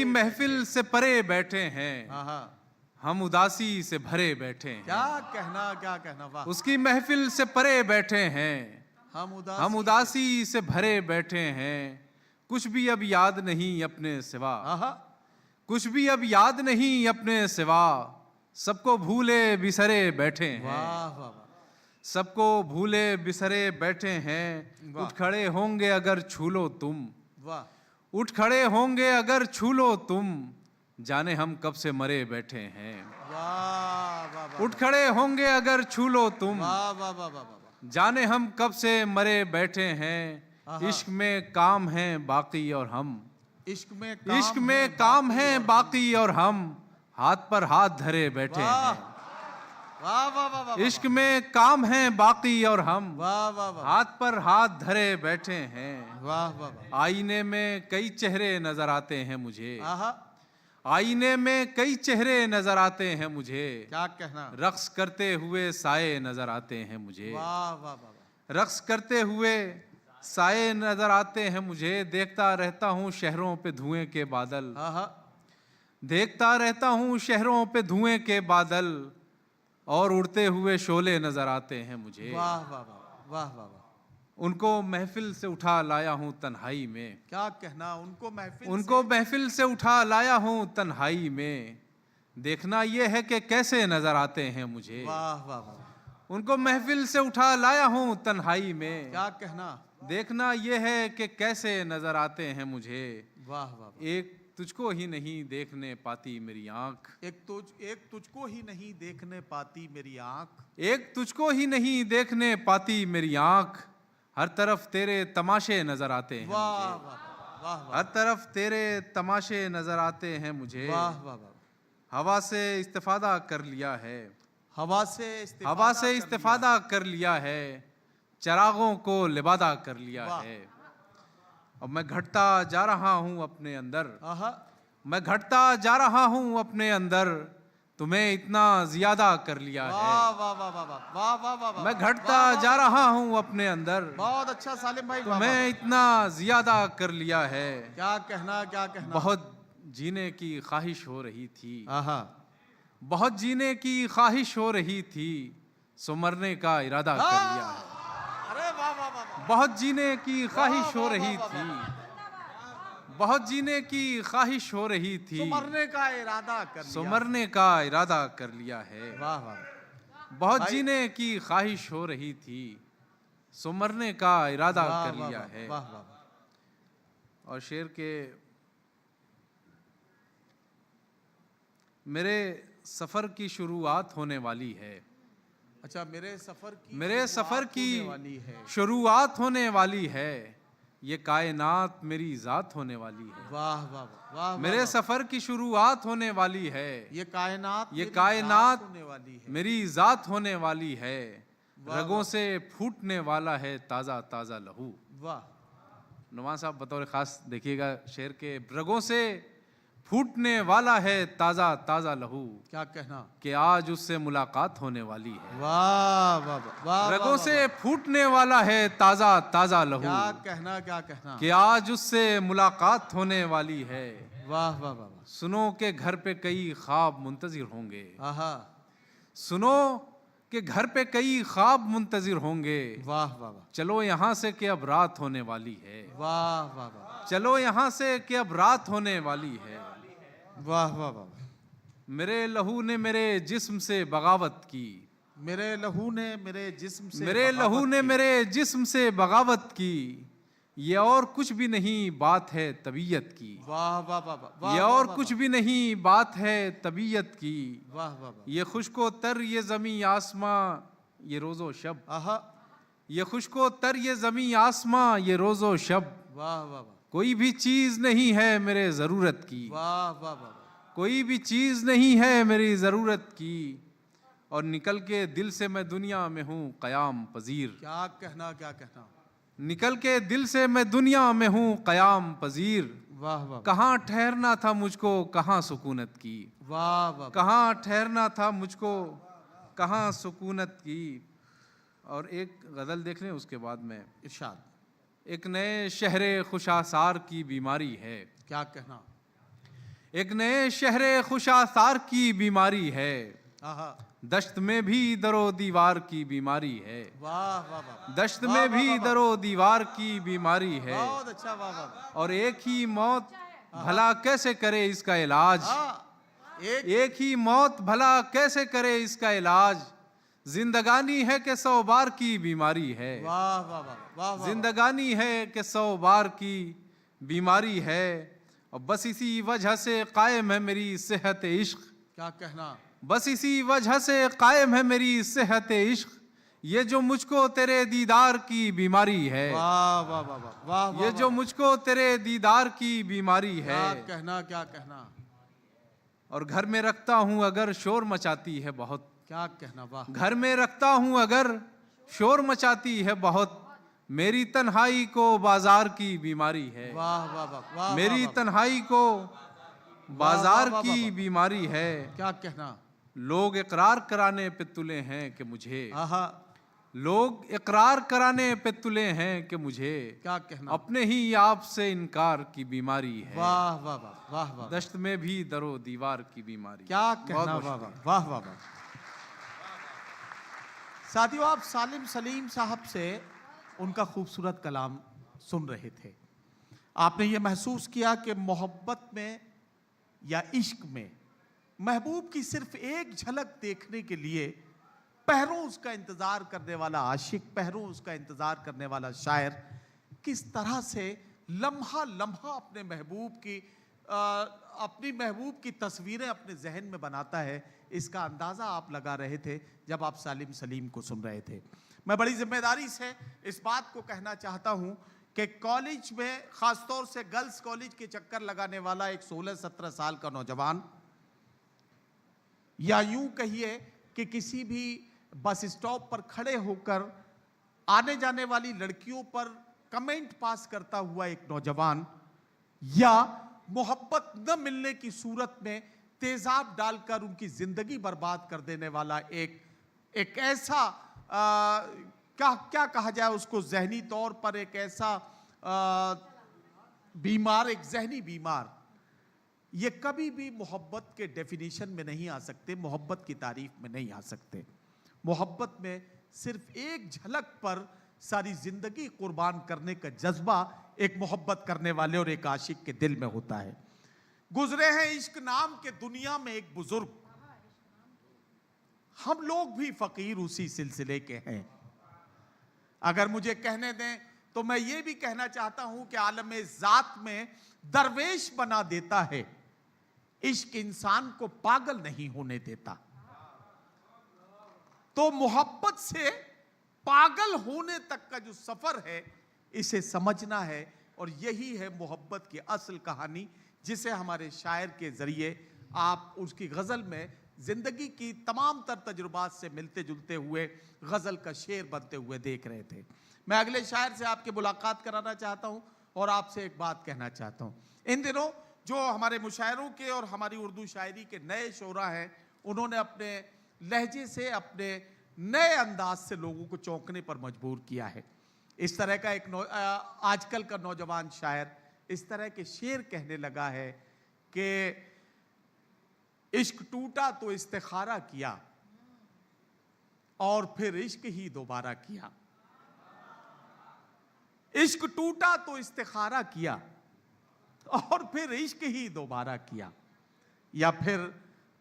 महफिल से परे बैठे हैं। हम उदासी से भरे बैठे हैं। क्या कहना। वाह। उसकी महफिल से परे बैठे हैं। हम उदासी से भरे बैठे हैं। कुछ भी अब याद नहीं अपने सिवा। कुछ भी अब याद नहीं अपने सिवा। सबको भूले बिसरे बैठे हैं। वाह वाह। सबको भूले बिसरे बैठे हैं, वाह। उठ खड़े होंगे अगर छू लो तुम, वाह उठ खड़े होंगे अगर छू लो तुम, जाने हम कब से मरे बैठे हैं। वाह वाह उठ खड़े होंगे अगर छू लो तुम, वाह वाह वाह वाह वाह। जाने हम कब से मरे बैठे हैं। आहा। इश्क में काम है बाकी और हम, इश्क में इश्क में काम है बाकी और हम, हाथ पर हाथ धरे बैठे वाह हैं। वाह वाह वाह वाह। इश्क में काम है बाकी और हम, वाह वाह वाह हाथ पर हाथ धरे बैठे हैं। वाह वाह वाह। आईने में कई चेहरे नजर आते हैं मुझे, आहा आईने में कई चेहरे नजर आते हैं मुझे, क्या कहना। रक्स करते हुए साए नजर आते हैं मुझे, वाह वाह वाह वाह। रक्स करते हुए साए नजर आते हैं मुझे। देखता रहता हूँ शहरों पे धुएं के बादल, आहा देखता रहता हूँ शहरों पे धुएं के बादल, और उड़ते हुए शोले नजर आते हैं मुझे। वाह वाह वाह वाह वाह वाह। उनको महफिल से उठा लाया हूँ तन्हाई में, क्या कहना। उनको महफिल उनको महफिल से उठा लाया हूँ तन्हाई में, देखना ये है कि कैसे नजर आते हैं मुझे। वाह वाह वाह। उनको महफिल से उठा लाया हूँ तन्हाई में, क्या कहना। देखना ये है कि कैसे नजर आते हैं मुझे। वाह वाह वाह। एक तुझको ही नहीं देखने पाती मेरी आंख, एक तुझको ही नहीं देखने पाती मेरी आंख, एक तुझको ही नहीं देखने पाती मेरी आंख, हर तरफ तेरे तमाशे नजर आते हैं वाह मुझे। वाह वाह वाह हर तरफ तेरे तमाशे नजर आते हैं मुझे। वाह वाह वाह। हवा से इस्तिफादा कर लिया है, हवा से हवा से इस्तिफादा कर लिया है, चरागों को लिबादा कर लिया वाह। है। अब मैं घटता जा रहा हूँ अपने अंदर, आहा मैं घटता जा रहा हूँ अपने अंदर, तुम्हें इतना ज्यादा कर लिया वाह है। वाह वाह वाह वाह वाह वाह वाह। मैं घटता जा रहा हूँ अपने अंदर, बहुत अच्छा सालिम भाई। वाह, वाह, तुम्हें इतना ज्यादा कर लिया है। क्या कहना क्या कहना। बहुत जीने की ख्वाहिश हो रही थी, आहा बहुत जीने की ख्वाहिश हो रही थी, सो मरने का इरादा कर लिया है। अरे वाह वाह वाह। बहुत जीने की ख्वाहिश हो वाह, रही वाह, थी, बहुत जीने की ख्वाहिश हो रही थी, तो मरने का इरादा कर सो लिया। मरने का इरादा कर लिया है। वाह वाह। बहुत भाई- जीने की ख्वाहिश हो रही थी, सो मरने का इरादा वाह, कर वाह, लिया वाह, है। वाह वाह। और शेर के मेरे सफर की शुरुआत होने वाली है, अच्छा मेरे सफर की मेरे सफर शुरुआत की होने वाली है। शुरुआत होने वाली है, ये कायनात मेरी जात होने वाली है। वाह वाह वाह वाह। मेरे सफर की शुरुआत होने वाली है, ये कायनात ये मेरी कायनात जात होने वाली है। मेरी जात होने वाली है। वाह, रगों वाह। से फूटने वाला है ताज़ा ताज़ा लहू। वाह नुमान साहब बतौर खास देखिएगा शेर के, रगों से फूटने वाला है ताज़ा ताज़ा लहू, क्या कहना। कि आज उससे मुलाकात होने वाली है। वाह वाह वाह वाह। रगों वाह, से वाह। फूटने वाला है ताज़ा ताज़ा लहू, क्या कहना क्या कहना। कि आज उससे मुलाकात होने वाली है। वाह वाह वाह वाह। सुनो के घर पे कई ख्वाब मुंतजिर होंगे, आहा सुनो के घर पे कई ख्वाब मुंतजिर होंगे, वाह वाह वाह। चलो यहाँ से कि अब रात होने वाली है। वाह वाह वाह। चलो यहाँ से कि अब रात होने वाली है। वाह वाह वाह। मेरे लहू ने मेरे जिस्म से बगावत की, मेरे लहू ने मेरे जिस्म से मेरे बगावत लहू ने की। मेरे जिस्म से बगावत की, ये और कुछ भी नहीं बात है तबीयत की। वाह वाह वाह वाह। ये और कुछ भी नहीं बात है तबीयत की। वाह वाह वाह। ये खुशको तर ये ज़मी आसमां ये रोज़ो शब, आहा ये खुशको तर ये ज़मी आसमां ये रोज़ो शब, वाह वाह वाह। कोई भी चीज़ नहीं है मेरे ज़रूरत की, वाह वाह वाह। कोई भी चीज़ नहीं है मेरी ज़रूरत की, और निकल के दिल से मैं दुनिया में हूँ क़याम पजीर। क्या कहना क्या कहना। निकल के दिल से मैं दुनिया में हूँ क़याम पजीर। वाह वाह कहाँ ठहरना था मुझको कहाँ सुकूनत की, वाह वाह। कहाँ ठहरना था मुझको कहाँ सुकूनत की। और एक गज़ल देख लें उसके बाद में। इरशाद। एक नए शहरे खुशासार की बीमारी है, क्या कहना। एक नए शहरे खुशासार की बीमारी है, आहा दश्त में भी दरो दीवार की बीमारी है। वाह वाह वाह। दश्त वाह, में वाह, भी वाह, वाह। दरो दीवार की बीमारी है, बहुत अच्छा। वाह वाह। और एक ही मौत भला कैसे करे इसका इलाज, हाँ, एक एक ही मौत भला कैसे करे इसका इलाज, जिंदगानी है कि 100 बार की बीमारी है। वाह वाह वाह वाह वाह। जिंदगानी है कि 100 बार की बीमारी है, और बस इसी वजह से कायम है मेरी सेहत इश्क। क्या कहना। बस इसी वजह से कायम है मेरी सेहत इश्क, ये जो मुझको तेरे दीदार की बीमारी है। वाह वाह वाह वाह वाह वाह। ये जो मुझको तेरे दीदार की बीमारी है। क्या कहना क्या कहना। और घर में रखता हूँ अगर शोर मचाती है बहुत। क्या कहना। वाह। घर में रखता हूँ अगर शोर मचाती है बहुत, मेरी तन्हाई को बाजार की बीमारी है। वाह वाह वाह वाह। मेरी वाह, तन्हाई को बाजार वाह, वाह, की वाह। बीमारी है। क्या कहना। लोग इकरार कराने पे तुले हैं कि मुझे, आहा। लोग इकरार कराने पे तुले हैं कि मुझे क्या कहना। अपने ही आप से इनकार की बीमारी है। वाह वाह वाह वाह वाह। दश्त में भी दरो दीवार की बीमारी। क्या बहुत कहना। बहुत वाह वाह शुक्रिया। वाह वाह वाह। साथियों, आप सालिम सलीम साहब से उनका खूबसूरत कलाम सुन रहे थे। आपने ये महसूस किया कि मोहब्बत में या इश्क में महबूब की सिर्फ एक झलक देखने के लिए पहरों उसका इंतजार करने वाला आशिक, पहरों उसका इंतजार करने वाला शायर किस तरह से लम्हा लम्हा अपनी महबूब की तस्वीरें अपने जहन में बनाता है, इसका अंदाजा आप लगा रहे थे जब आप सालिम सलीम को सुन रहे थे। मैं बड़ी जिम्मेदारी से इस बात को कहना चाहता हूं कि कॉलेज में, खासतौर से गर्ल्स कॉलेज के चक्कर लगाने वाला एक 16-17 साल का नौजवान, या यूं कहिए कि किसी भी बस स्टॉप पर खड़े होकर आने जाने वाली लड़कियों पर कमेंट पास करता हुआ एक नौजवान, या मोहब्बत न मिलने की सूरत में तेजाब डालकर उनकी जिंदगी बर्बाद कर देने वाला एक ऐसा क्या कहा जाए उसको, जहनी तौर पर एक ऐसा बीमार, एक जहनी बीमार, ये कभी भी मोहब्बत के डेफिनेशन में नहीं आ सकते, मोहब्बत की तारीफ में नहीं आ सकते। मोहब्बत में सिर्फ एक झलक पर सारी जिंदगी कुर्बान करने का जज्बा एक मोहब्बत करने वाले और एक आशिक के दिल में होता है। गुजरे हैं इश्क नाम के दुनिया में एक बुजुर्ग, हम लोग भी फकीर उसी सिलसिले के हैं। अगर मुझे कहने दें तो मैं ये भी कहना चाहता हूं कि आलमे जात में दरवेश बना देता है, इश्क इंसान को पागल नहीं होने देता। तो मोहब्बत से पागल होने तक का जो सफर है, इसे समझना है, और यही है मोहब्बत की असल कहानी, जिसे हमारे शायर के जरिए आप उसकी गजल में जिंदगी की तमाम तर तजुर्बात से मिलते जुलते हुए गजल का शेर बनते हुए देख रहे थे। मैं अगले शायर से आपकी मुलाकात कराना चाहता हूं और आपसे एक बात कहना चाहता हूं। इन दिनों जो हमारे मुशायरों के और हमारी उर्दू शायरी के नए शोरा हैं, उन्होंने अपने लहजे से, अपने नए अंदाज से लोगों को चौंकने पर मजबूर किया है। इस तरह का आजकल का नौजवान शायर इस तरह के शेर कहने लगा है कि इश्क टूटा तो इस्तिखारा किया और फिर इश्क ही दोबारा किया। इश्क टूटा तो इस्तिखारा किया और फिर इश्क ही दोबारा किया, या फिर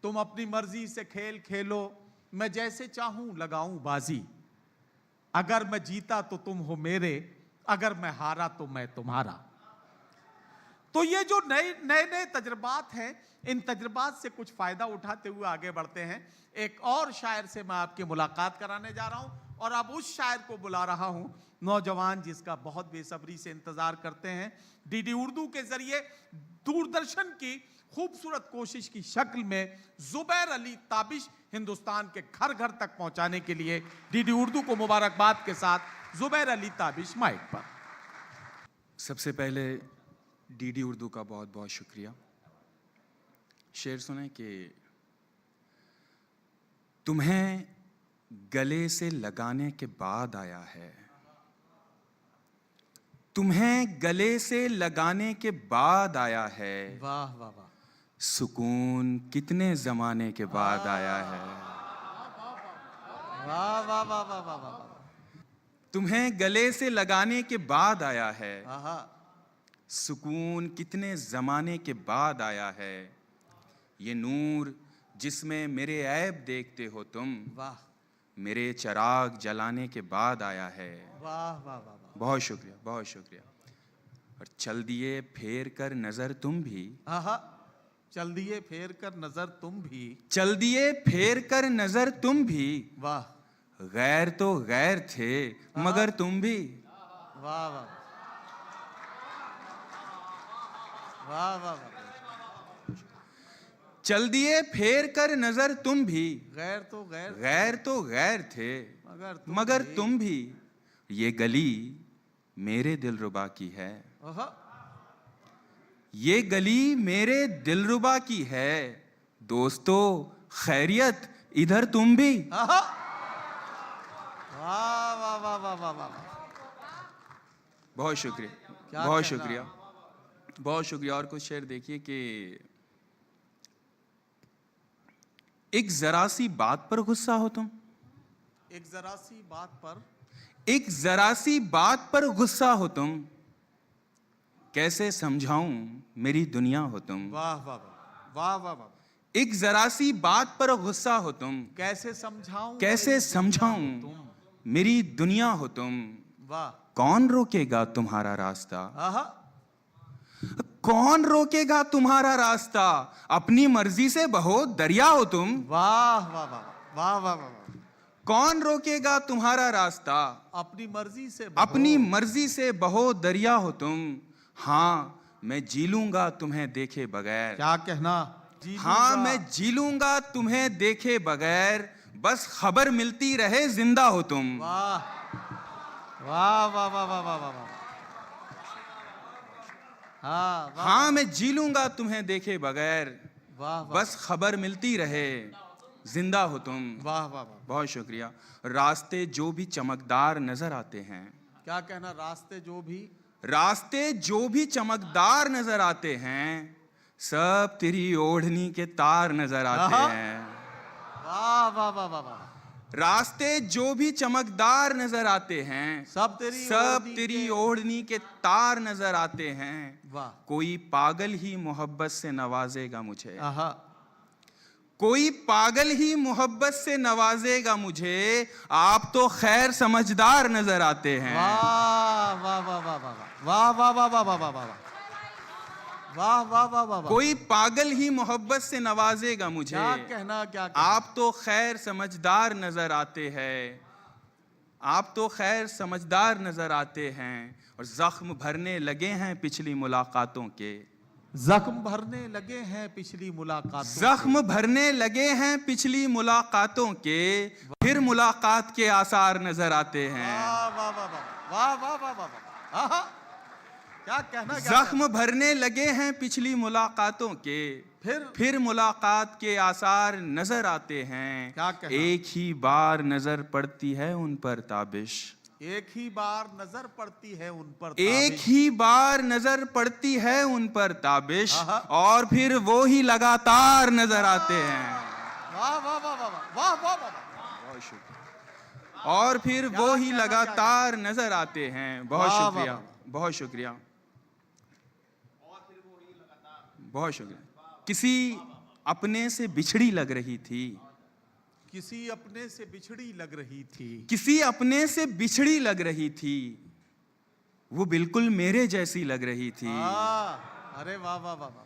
तुम अपनी मर्जी से खेल खेलो, मैं जैसे चाहूं लगाऊं बाजी, अगर मैं जीता तो तुम हो मेरे, अगर मैं हारा तो मैं तुम्हारा। तो ये जो नए तजुर्बात हैं, इन तजुर्बात से कुछ फायदा उठाते हुए आगे बढ़ते हैं। एक और शायर से मैं आपकी मुलाकात कराने जा रहा हूं, और अब उस शायर को बुला रहा हूं, नौजवान जिसका बहुत बेसब्री से इंतजार करते हैं। डीडी उर्दू के जरिए दूरदर्शन की खूबसूरत कोशिश की शक्ल में जुबैर अली ताबिश हिंदुस्तान के घर घर तक पहुंचाने के लिए डीडी उर्दू को मुबारकबाद के साथ जुबैर अली ताबिश माइक पर। सबसे पहले डीडी उर्दू का बहुत बहुत शुक्रिया। शेर सुने कि तुम्हें गले से लगाने के बाद आया है, तुम्हें गले से लगाने के बाद आया है, वाह वाह वाह। सुकून कितने जमाने के बाद आया है। वाह वाह वाह वाह वाह वाह। तुम्हें गले से लगाने के बाद आया है, आहा। सुकून कितने ज़माने के बाद आया है। ये नूर जिसमें मेरे ऐब देखते हो तुम, वाह। मेरे चिराग जलाने के बाद आया है। वाह वाह वाह वाह। बहुत शुक्रिया, बहुत शुक्रिया। और चल दिए फेर कर नजर तुम भी, आहा, चल दिए फेर कर नजर तुम भी। चल दिए फेर कर नजर तुम भी, वाह गैर तो गैर थे मगर तुम भी। वाह वाह वाह वाह वाह। चल दिए फेर कर नजर तुम भी, गैर तो गैर गैर तो गैर थे मगर तुम भी। ये गली मेरे दिलरुबा की है, आहा, ये गली मेरे दिलरुबा की है। दोस्तों खैरियत इधर तुम भी। आहा। वाह वाह वाह वाह वाह वाह। बहुत शुक्रिया, क्या बहुत कहना? शुक्रिया, बहुत शुक्रिया। और कुछ शेर देखिए कि एक जरा सी बात पर गुस्सा हो तुम, एक जरा सी बात पर, एक जरा सी बात पर गुस्सा हो तुम, कैसे समझाऊं मेरी दुनिया हो तुम। वाह वाह वाह वाह वाह वाह। एक जरा सी बात पर गुस्सा हो तुम, कैसे समझाऊं, कैसे मेरी दुनिया समझाऊं हो तुम। मेरी दुनिया हो तुम। वाह। कौन रोकेगा तुम्हारा रास्ता, आहा, कौन रोकेगा तुम्हारा रास्ता। अपनी मर्जी से बहो दरिया हो तुम। वाह वाह वाह वाह वाह वाह। कौन रोकेगा तुम्हारा रास्ता, अपनी मर्जी से अपनी मर्जी से बहो दरिया हो तुम। हाँ मैं जी लूंगा तुम्हें देखे बगैर, क्या कहना, जी हाँ लूंगा। मैं जी लूंगा तुम्हें देखे बगैर। बस खबर मिलती रहे जिंदा हो तुम। वाह वाह वाह वाह वाह वाह वाह। हाँ वाह हाँ मैं जी लूंगा तुम्हें देखे बगैर, वाह वाह बस खबर मिलती रहे जिंदा हो तुम। वाह वाह वाह। बहुत शुक्रिया। रास्ते जो भी चमकदार नजर आते हैं, क्या कहना, रास्ते जो भी, रास्ते जो भी चमकदार नजर आते हैं, सब तेरी ओढ़नी के तार नजर आते आहा। हैं। वाह वाह वाह वाह वाह। रास्ते जो भी चमकदार नजर आते हैं, सब तेरी सब ओढ़नी तेरी के- ओढ़नी के तार नजर आते हैं। वाह। कोई पागल ही मोहब्बत से नवाजेगा मुझे, आहा, कोई पागल ही मोहब्बत से नवाजेगा मुझे। आप तो खैर समझदार नजर आते हैं। वाह वाह वाह वाह वाह वाह वाह वाह वाह वाह वाह वाह वाह वाह वाह वाह वाह। कोई पागल ही मोहब्बत से नवाजेगा मुझे। क्या कहना, क्या कहना? आप तो खैर समझदार नजर आते हैं, आप तो खैर समझदार नजर आते हैं। और जख्म भरने लगे हैं पिछली मुलाकातों के, जख्म भरने लगे हैं पिछली मुलाकात, जख्म भरने लगे हैं पिछली मुलाकातों के। फिर मुलाकात के आसार नजर आते हैं। वाह वाह वाह वाह वाह वाह वाह वाह। आहा, क्या कहना, क्या जख्म भरने लगे हैं पिछली मुलाकातों के, फिर मुलाकात के आसार नजर आते हैं। क्या कहना? एक ही बार नजर पड़ती है उन पर ताबिश, एक ही बार नजर पड़ती है उन पर एक ताबिश। ही बार नजर पड़ती है उन पर ताबिश, आहा। और फिर वो ही लगातार नजर आते हैं। वाह वाह वाह वाह वाह वाह वाह वाह। बहुत शुक्रिया। और फिर वो ही कहना, लगातार नजर आते हैं। बहुत वाह, वाह, शुक्रिया, वाह। बहुत शुक्रिया, बहुत शुक्रिया। किसी अपने से बिछड़ी लग रही थी, किसी अपने से बिछड़ी लग रही थी, किसी अपने से बिछड़ी लग रही थी, वो बिल्कुल मेरे जैसी लग रही थी। अरे वाह वाह वाह वाह।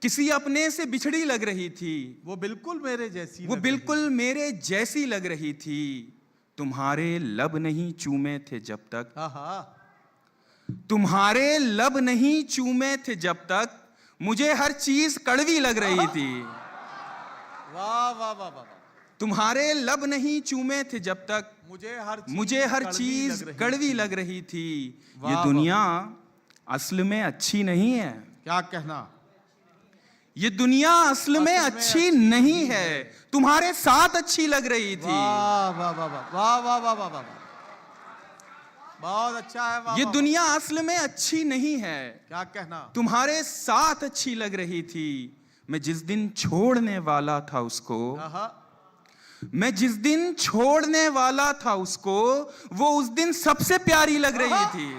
किसी अपने से बिछड़ी लग रही थी, वो बिल्कुल मेरे जैसी, वो बिल्कुल मेरे जैसी लग रही थी। तुम्हारे लब नहीं चूमे थे जब तक, आहा, तुम्हारे लब नहीं चूमे थे जब तक, मुझे हर चीज कड़वी लग रही थी। वाह वाह वाह वाह। तुम्हारे लब नहीं चूमे थे जब तक, मुझे हर चीज कड़वी लग रही थी। वाह, ये वाह। दुनिया असल में अच्छी नहीं है, क्या कहना, ये दुनिया असल में अच्छी नहीं है, तुम्हारे साथ अच्छी लग रही थी। वाह वाह वाह वाह वाह वाह वाह वाह वाह। बहुत अच्छा है। वाह ये वाह, दुनिया असल में अच्छी नहीं है, क्या कहना, तुम्हारे साथ अच्छी लग रही थी। मैं जिस दिन छोड़ने वाला था उसको, आहा, मैं जिस दिन छोड़ने वाला था उसको, वो उस दिन सबसे प्यारी लग रही थी।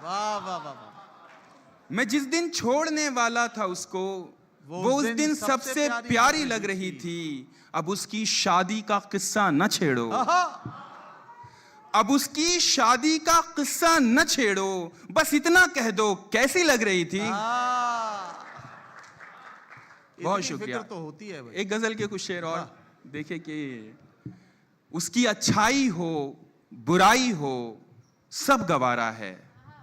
वाह वाह वाह वाह। मैं जिस दिन छोड़ने वाला था उसको, वो उस दिन सबसे प्यारी लग रही थी, अब उसकी शादी का किस्सा न छेड़ो। अब उसकी शादी का किस्सा न छेड़ो, बस इतना कह दो कैसी लग रही थी। बहुत शुक्रिया। तो होती है भाई। एक गजल के कुछ शेर और देखे कि उसकी अच्छाई हो बुराई हो सब गवारा है।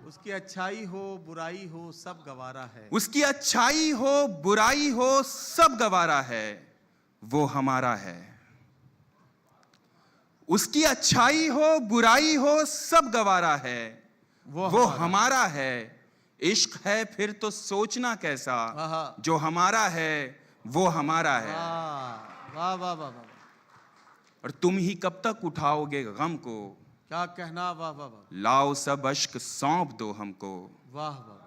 उसकी अच्छाई हो बुराई हो सब गवारा है। उसकी अच्छाई हो बुराई हो सब गवारा है, वो हमारा है। उसकी अच्छाई हो बुराई हो सब गवारा है, वो हमारा है। इश्क है फिर तो सोचना कैसा, जो हमारा है वो हमारा है। वाह वाह वाह वाह। और तुम ही कब तक उठाओगे गम को, क्या कहना। वाह वाह वाह। लाओ सब अश्क सौंप दो हमको। वाह वाह।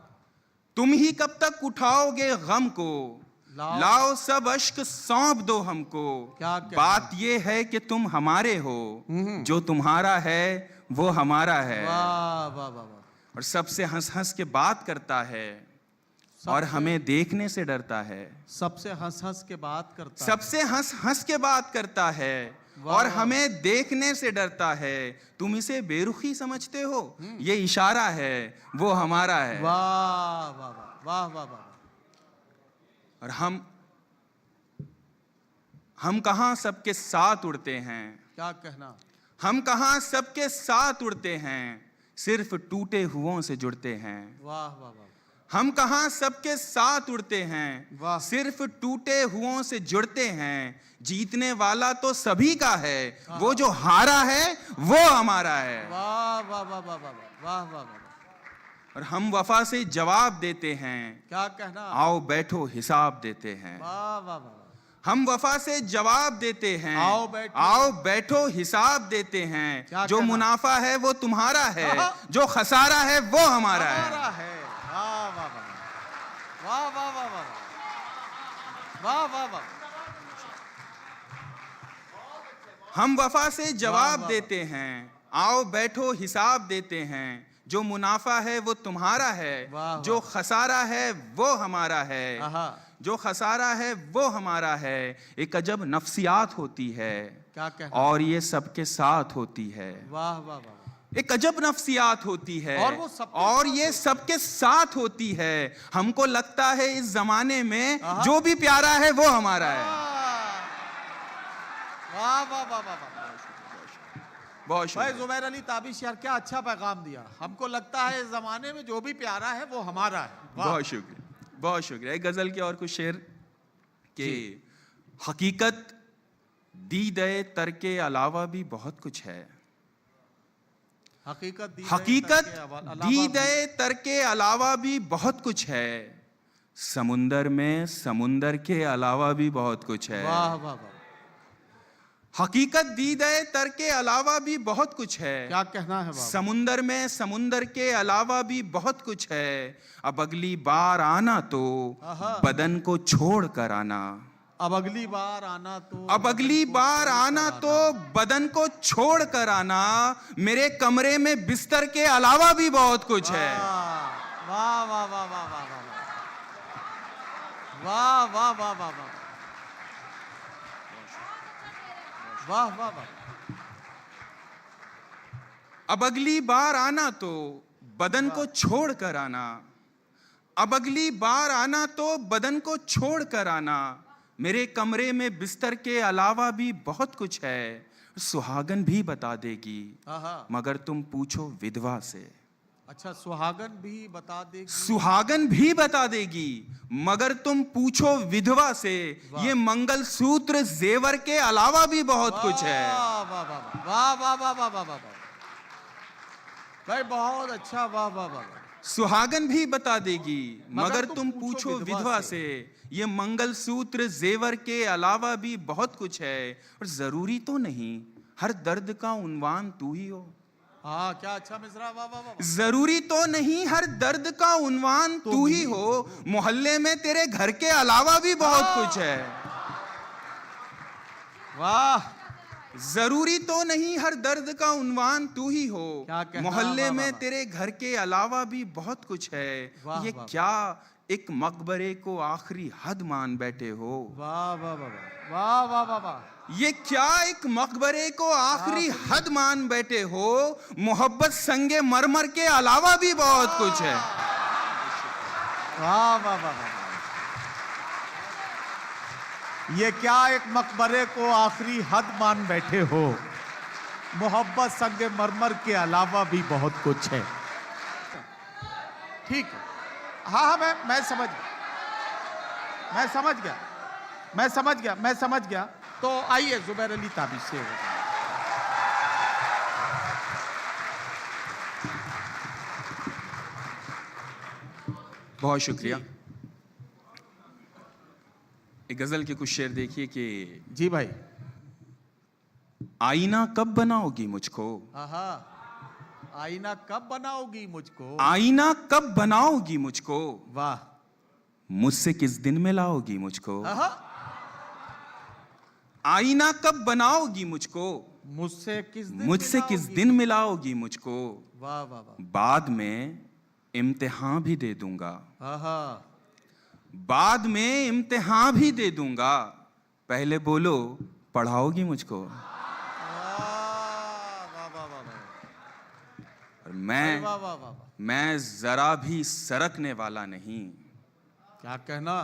तुम ही कब तक उठाओगे गम को, लाओ सब अश्क सौंप दो हमको। क्या बात ये है कि तुम हमारे हो, जो तुम्हारा है वो हमारा है। वाह वाह वाह। और सबसे हंस हंस के बात करता है और हमें देखने से डरता है। सबसे हंस हंस के बात करता है। सबसे हंस हंस के बात करता है और हमें देखने से डरता है। तुम इसे बेरुखी समझते हो, ये इशारा है वो हमारा है। वाह वाह वाह वाह वाह। और हम कहां सबके साथ उड़ते हैं। क्या कहना। हम कहां सबके साथ उड़ते हैं, सिर्फ टूटे हुओं से जुड़ते हैं। वाह वाह वाह। हम कहां सबके साथ उड़ते हैं, वाह। सिर्फ टूटे हुओं से जुड़ते हैं। जीतने वाला तो सभी का है, वो जो हारा है वो हमारा है। वाह वाह वाह वाह वाह वाह वाह वाह। और हम वफा से जवाब देते हैं, क्या कहना। आओ बैठो हिसाब देते हैं। वाह वाह वाह। हम वफा से जवाब देते हैं, आओ बैठो हिसाब देते हैं। क्या जो कहना? मुनाफा है वो तुम्हारा है, जो खसारा है वो हमारा है। वाह वाह वाह वाह वाह वाह वाह वाह वाह वाह। हम वफा से जवाब देते हैं, आओ बैठो हिसाब देते हैं। जो मुनाफा है वो तुम्हारा है, जो खसारा है वो हमारा है। जो खसारा है वो हमारा है। एक अजब नफ्सियात होती है, क्या कहना। और ये सबके साथ होती है। वाह वाह वाह। एक अजब नफ्सियात होती है और ये सबके साथ होती है। हमको लगता है इस जमाने में जो भी प्यारा है वो हमारा है। वाह वाह वाह वाह। बहुत भाई जुबैर अली ताबिश यार क्या अच्छा पैगाम दिया। हमको लगता है इस जमाने में जो भी प्यारा है वो हमारा है। बहुत शुक्रिया बहुत शुक्रिया। एक गजल के और कुछ शेर के हकीकत दी दे तर के अलावा भी बहुत कुछ है। हकीकत दी दे तर के अलावा भी बहुत कुछ है। समुंदर में समुंदर के अलावा भी बहुत कुछ है। वाह वाह वाह। हकीकत दी दे तर के अलावा भी बहुत कुछ है। क्या कहना है बाबा। समुंदर में समुंदर के अलावा भी बहुत कुछ है। अब अगली बार आना तो बदन को छोड़ कर आना। अब अगली बार आना तो अब अगली बार आना तो बदन को छोड़ कर आना। मेरे कमरे में बिस्तर के अलावा भी बहुत कुछ है। वाह वाह वाह वाह वाह वाह वाह वाह वाह वाह वाह वाह वाह। अब अगली बार आना तो बदन को छोड़ कर आना। अब अगली बार आना तो बदन को छोड़ कर आना। मेरे कमरे में बिस्तर के अलावा भी बहुत कुछ है। सुहागन भी बता देगी मगर तुम पूछो विधवा से। अच्छा सुहागन भी बता देगी। सुहागन भी बता देगी मगर तुम पूछो विधवा से। ये मंगल सूत्र जेवर के अलावा भी बहुत कुछ है। वाह वाह वाह वाह वाह वाह वाह वाह। भाई बहुत अच्छा। वाह वाह वाह। सुहागन भी बता देगी मगर तुम पूछो विधवा से। ये मंगल सूत्र जेवर के अलावा भी बहुत कुछ है। और जरूरी तो नहीं हर दर्द का उन्वान तू ही हो। हाँ क्या अच्छा मिसरा। वाह वाह वाह। जरूरी तो नहीं हर दर्द का उन्वान तू ही हो। मोहल्ले में तेरे घर के अलावा भी बहुत कुछ है। वाह। जरूरी तो नहीं हर दर्द का उन्वान तू ही हो। क्या कहना। मोहल्ले में तेरे घर के अलावा भी बहुत कुछ है। ये क्या एक मकबरे को आखिरी हद मान बैठे हो। वाह वाह वाह वाह वाह वाह वाह। ये क्या एक मकबरे को आखिरी हद मान बैठे हो? मोहब्बत संगे मरमर के अलावा भी बहुत कुछ है। वाह वाह वाह वाह। ये क्या एक मकबरे को आखिरी हद मान बैठे हो? मोहब्बत संगे मरमर के अलावा भी बहुत कुछ है। ठीक है, हाँ हाँ, मैं समझ गया। तो आइए जुबैर अली ताबिश से। बहुत शुक्रिया। एक गजल के कुछ शेर देखिए कि जी भाई। आईना कब बनाओगी मुझको, आहा, आईना कब बनाओगी मुझको, आईना कब बनाओगी मुझको, वाह, मुझसे किस दिन मिलाओगी मुझको, आहा, आईना कब बनाओगी मुझको, मुझसे किस दिन मिलाओगी मुझको, वाह वाह वाह, बाद में इम्तिहान भी दे दूंगा, आहा, बाद में इम्तिहान भी दे दूंगा, पहले बोलो पढ़ाओगी मुझको। और मैं जरा भी सरकने वाला नहीं। क्या कहना?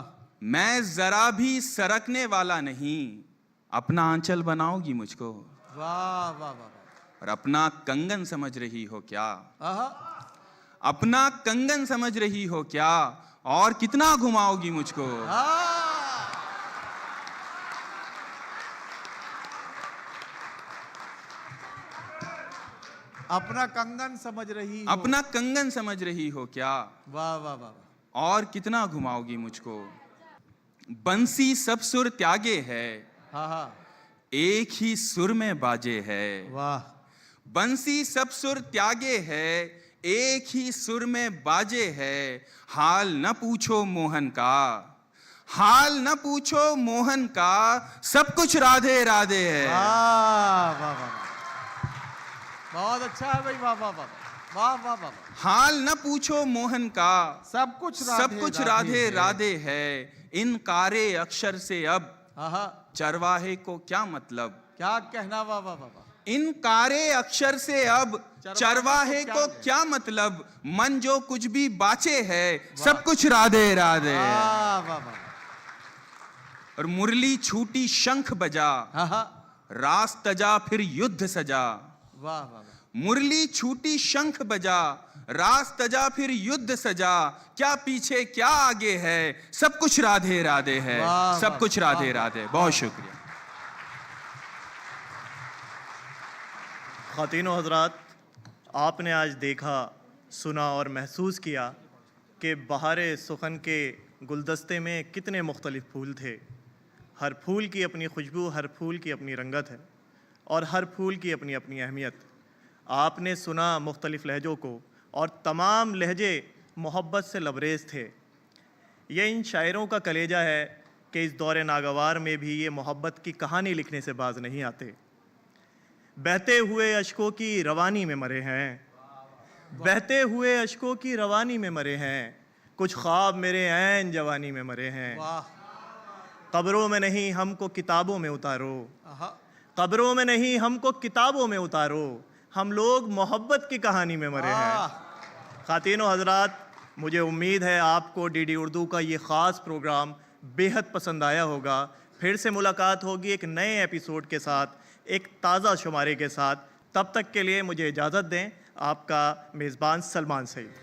मैं जरा भी सरकने वाला नहीं, अपना आंचल बनाओगी मुझको। वाह वाह वाह। और अपना कंगन समझ रही हो क्या, आहा, अपना कंगन समझ रही हो क्या, और कितना घुमाओगी मुझको। अपना कंगन समझ रही हो, अपना कंगन समझ रही हो क्या, वाह वाह वाह, और कितना घुमाओगी मुझको। बंसी सब सुर त्यागे है, हाँ हाँ, एक ही सुर में बाजे है। वाह, बंसी सब सुर त्यागे है, एक ही सुर में बाजे है। हाल न पूछो मोहन का, हाल न पूछो मोहन का, सब कुछ राधे राधे है। वाह वाह वाह, बहुत अच्छा है भाई, वाह वाह वाह वाह वाह वाह। हाल न पूछो मोहन का, सब कुछ राधे राधे है। इन कारे अक्षर से अब आहा, चरवाहे को क्या मतलब। क्या कहना, वाह वाह वाह वाह। इन कारे अक्षर से अब चरवाहे को क्या मतलब। मन जो कुछ भी बाचे है, सब कुछ राधे राधे। वाह वाह वाह। और मुरली छूटी शंख बजा, आहा, रास तजा फिर युद्ध सजा। वाह वाह वाह। मुरली छूटी शंख बजा, रास तजा फिर युद्ध सजा। क्या पीछे क्या आगे है, सब कुछ राधे राधे है। वाह, सब वाह, कुछ राधे वाह, राधे। बहुत शुक्रिया। ख़वातीनो हज़रात, आपने आज देखा, सुना और महसूस किया कि बहार सुखन के गुलदस्ते में कितने मुख्तलिफ फूल थे। हर फूल की अपनी खुशबू, हर फूल की अपनी रंगत है और हर फूल की अपनी अपनी अहमियत। आपने सुना मुख्तलिफ लहजों को और तमाम लहजे मोहब्बत से लबरेज़ थे। ये इन शायरों का कलेजा है कि इस दौर नागवार में भी ये मोहब्बत की कहानी लिखने से बाज नहीं आते। बहते हुए अश्कों की रवानी में मरे हैं, बहते हुए अश्कों की रवानी में मरे हैं। कुछ ख्वाब मेरे ऐन जवानी में मरे हैं। कब्रों में नहीं हमको किताबों में उतारो, कब्रों में नहीं हमको किताबों में उतारो। हम लोग मोहब्बत की कहानी में मरे हैं। ख़वातीनो हज़रात, मुझे उम्मीद है आपको डीडी उर्दू का ये ख़ास प्रोग्राम बेहद पसंद आया होगा। फिर से मुलाकात होगी एक नए एपिसोड के साथ, एक ताज़ा शुमारे के साथ। तब तक के लिए मुझे इजाज़त दें। आपका मेज़बान सलमान सईद।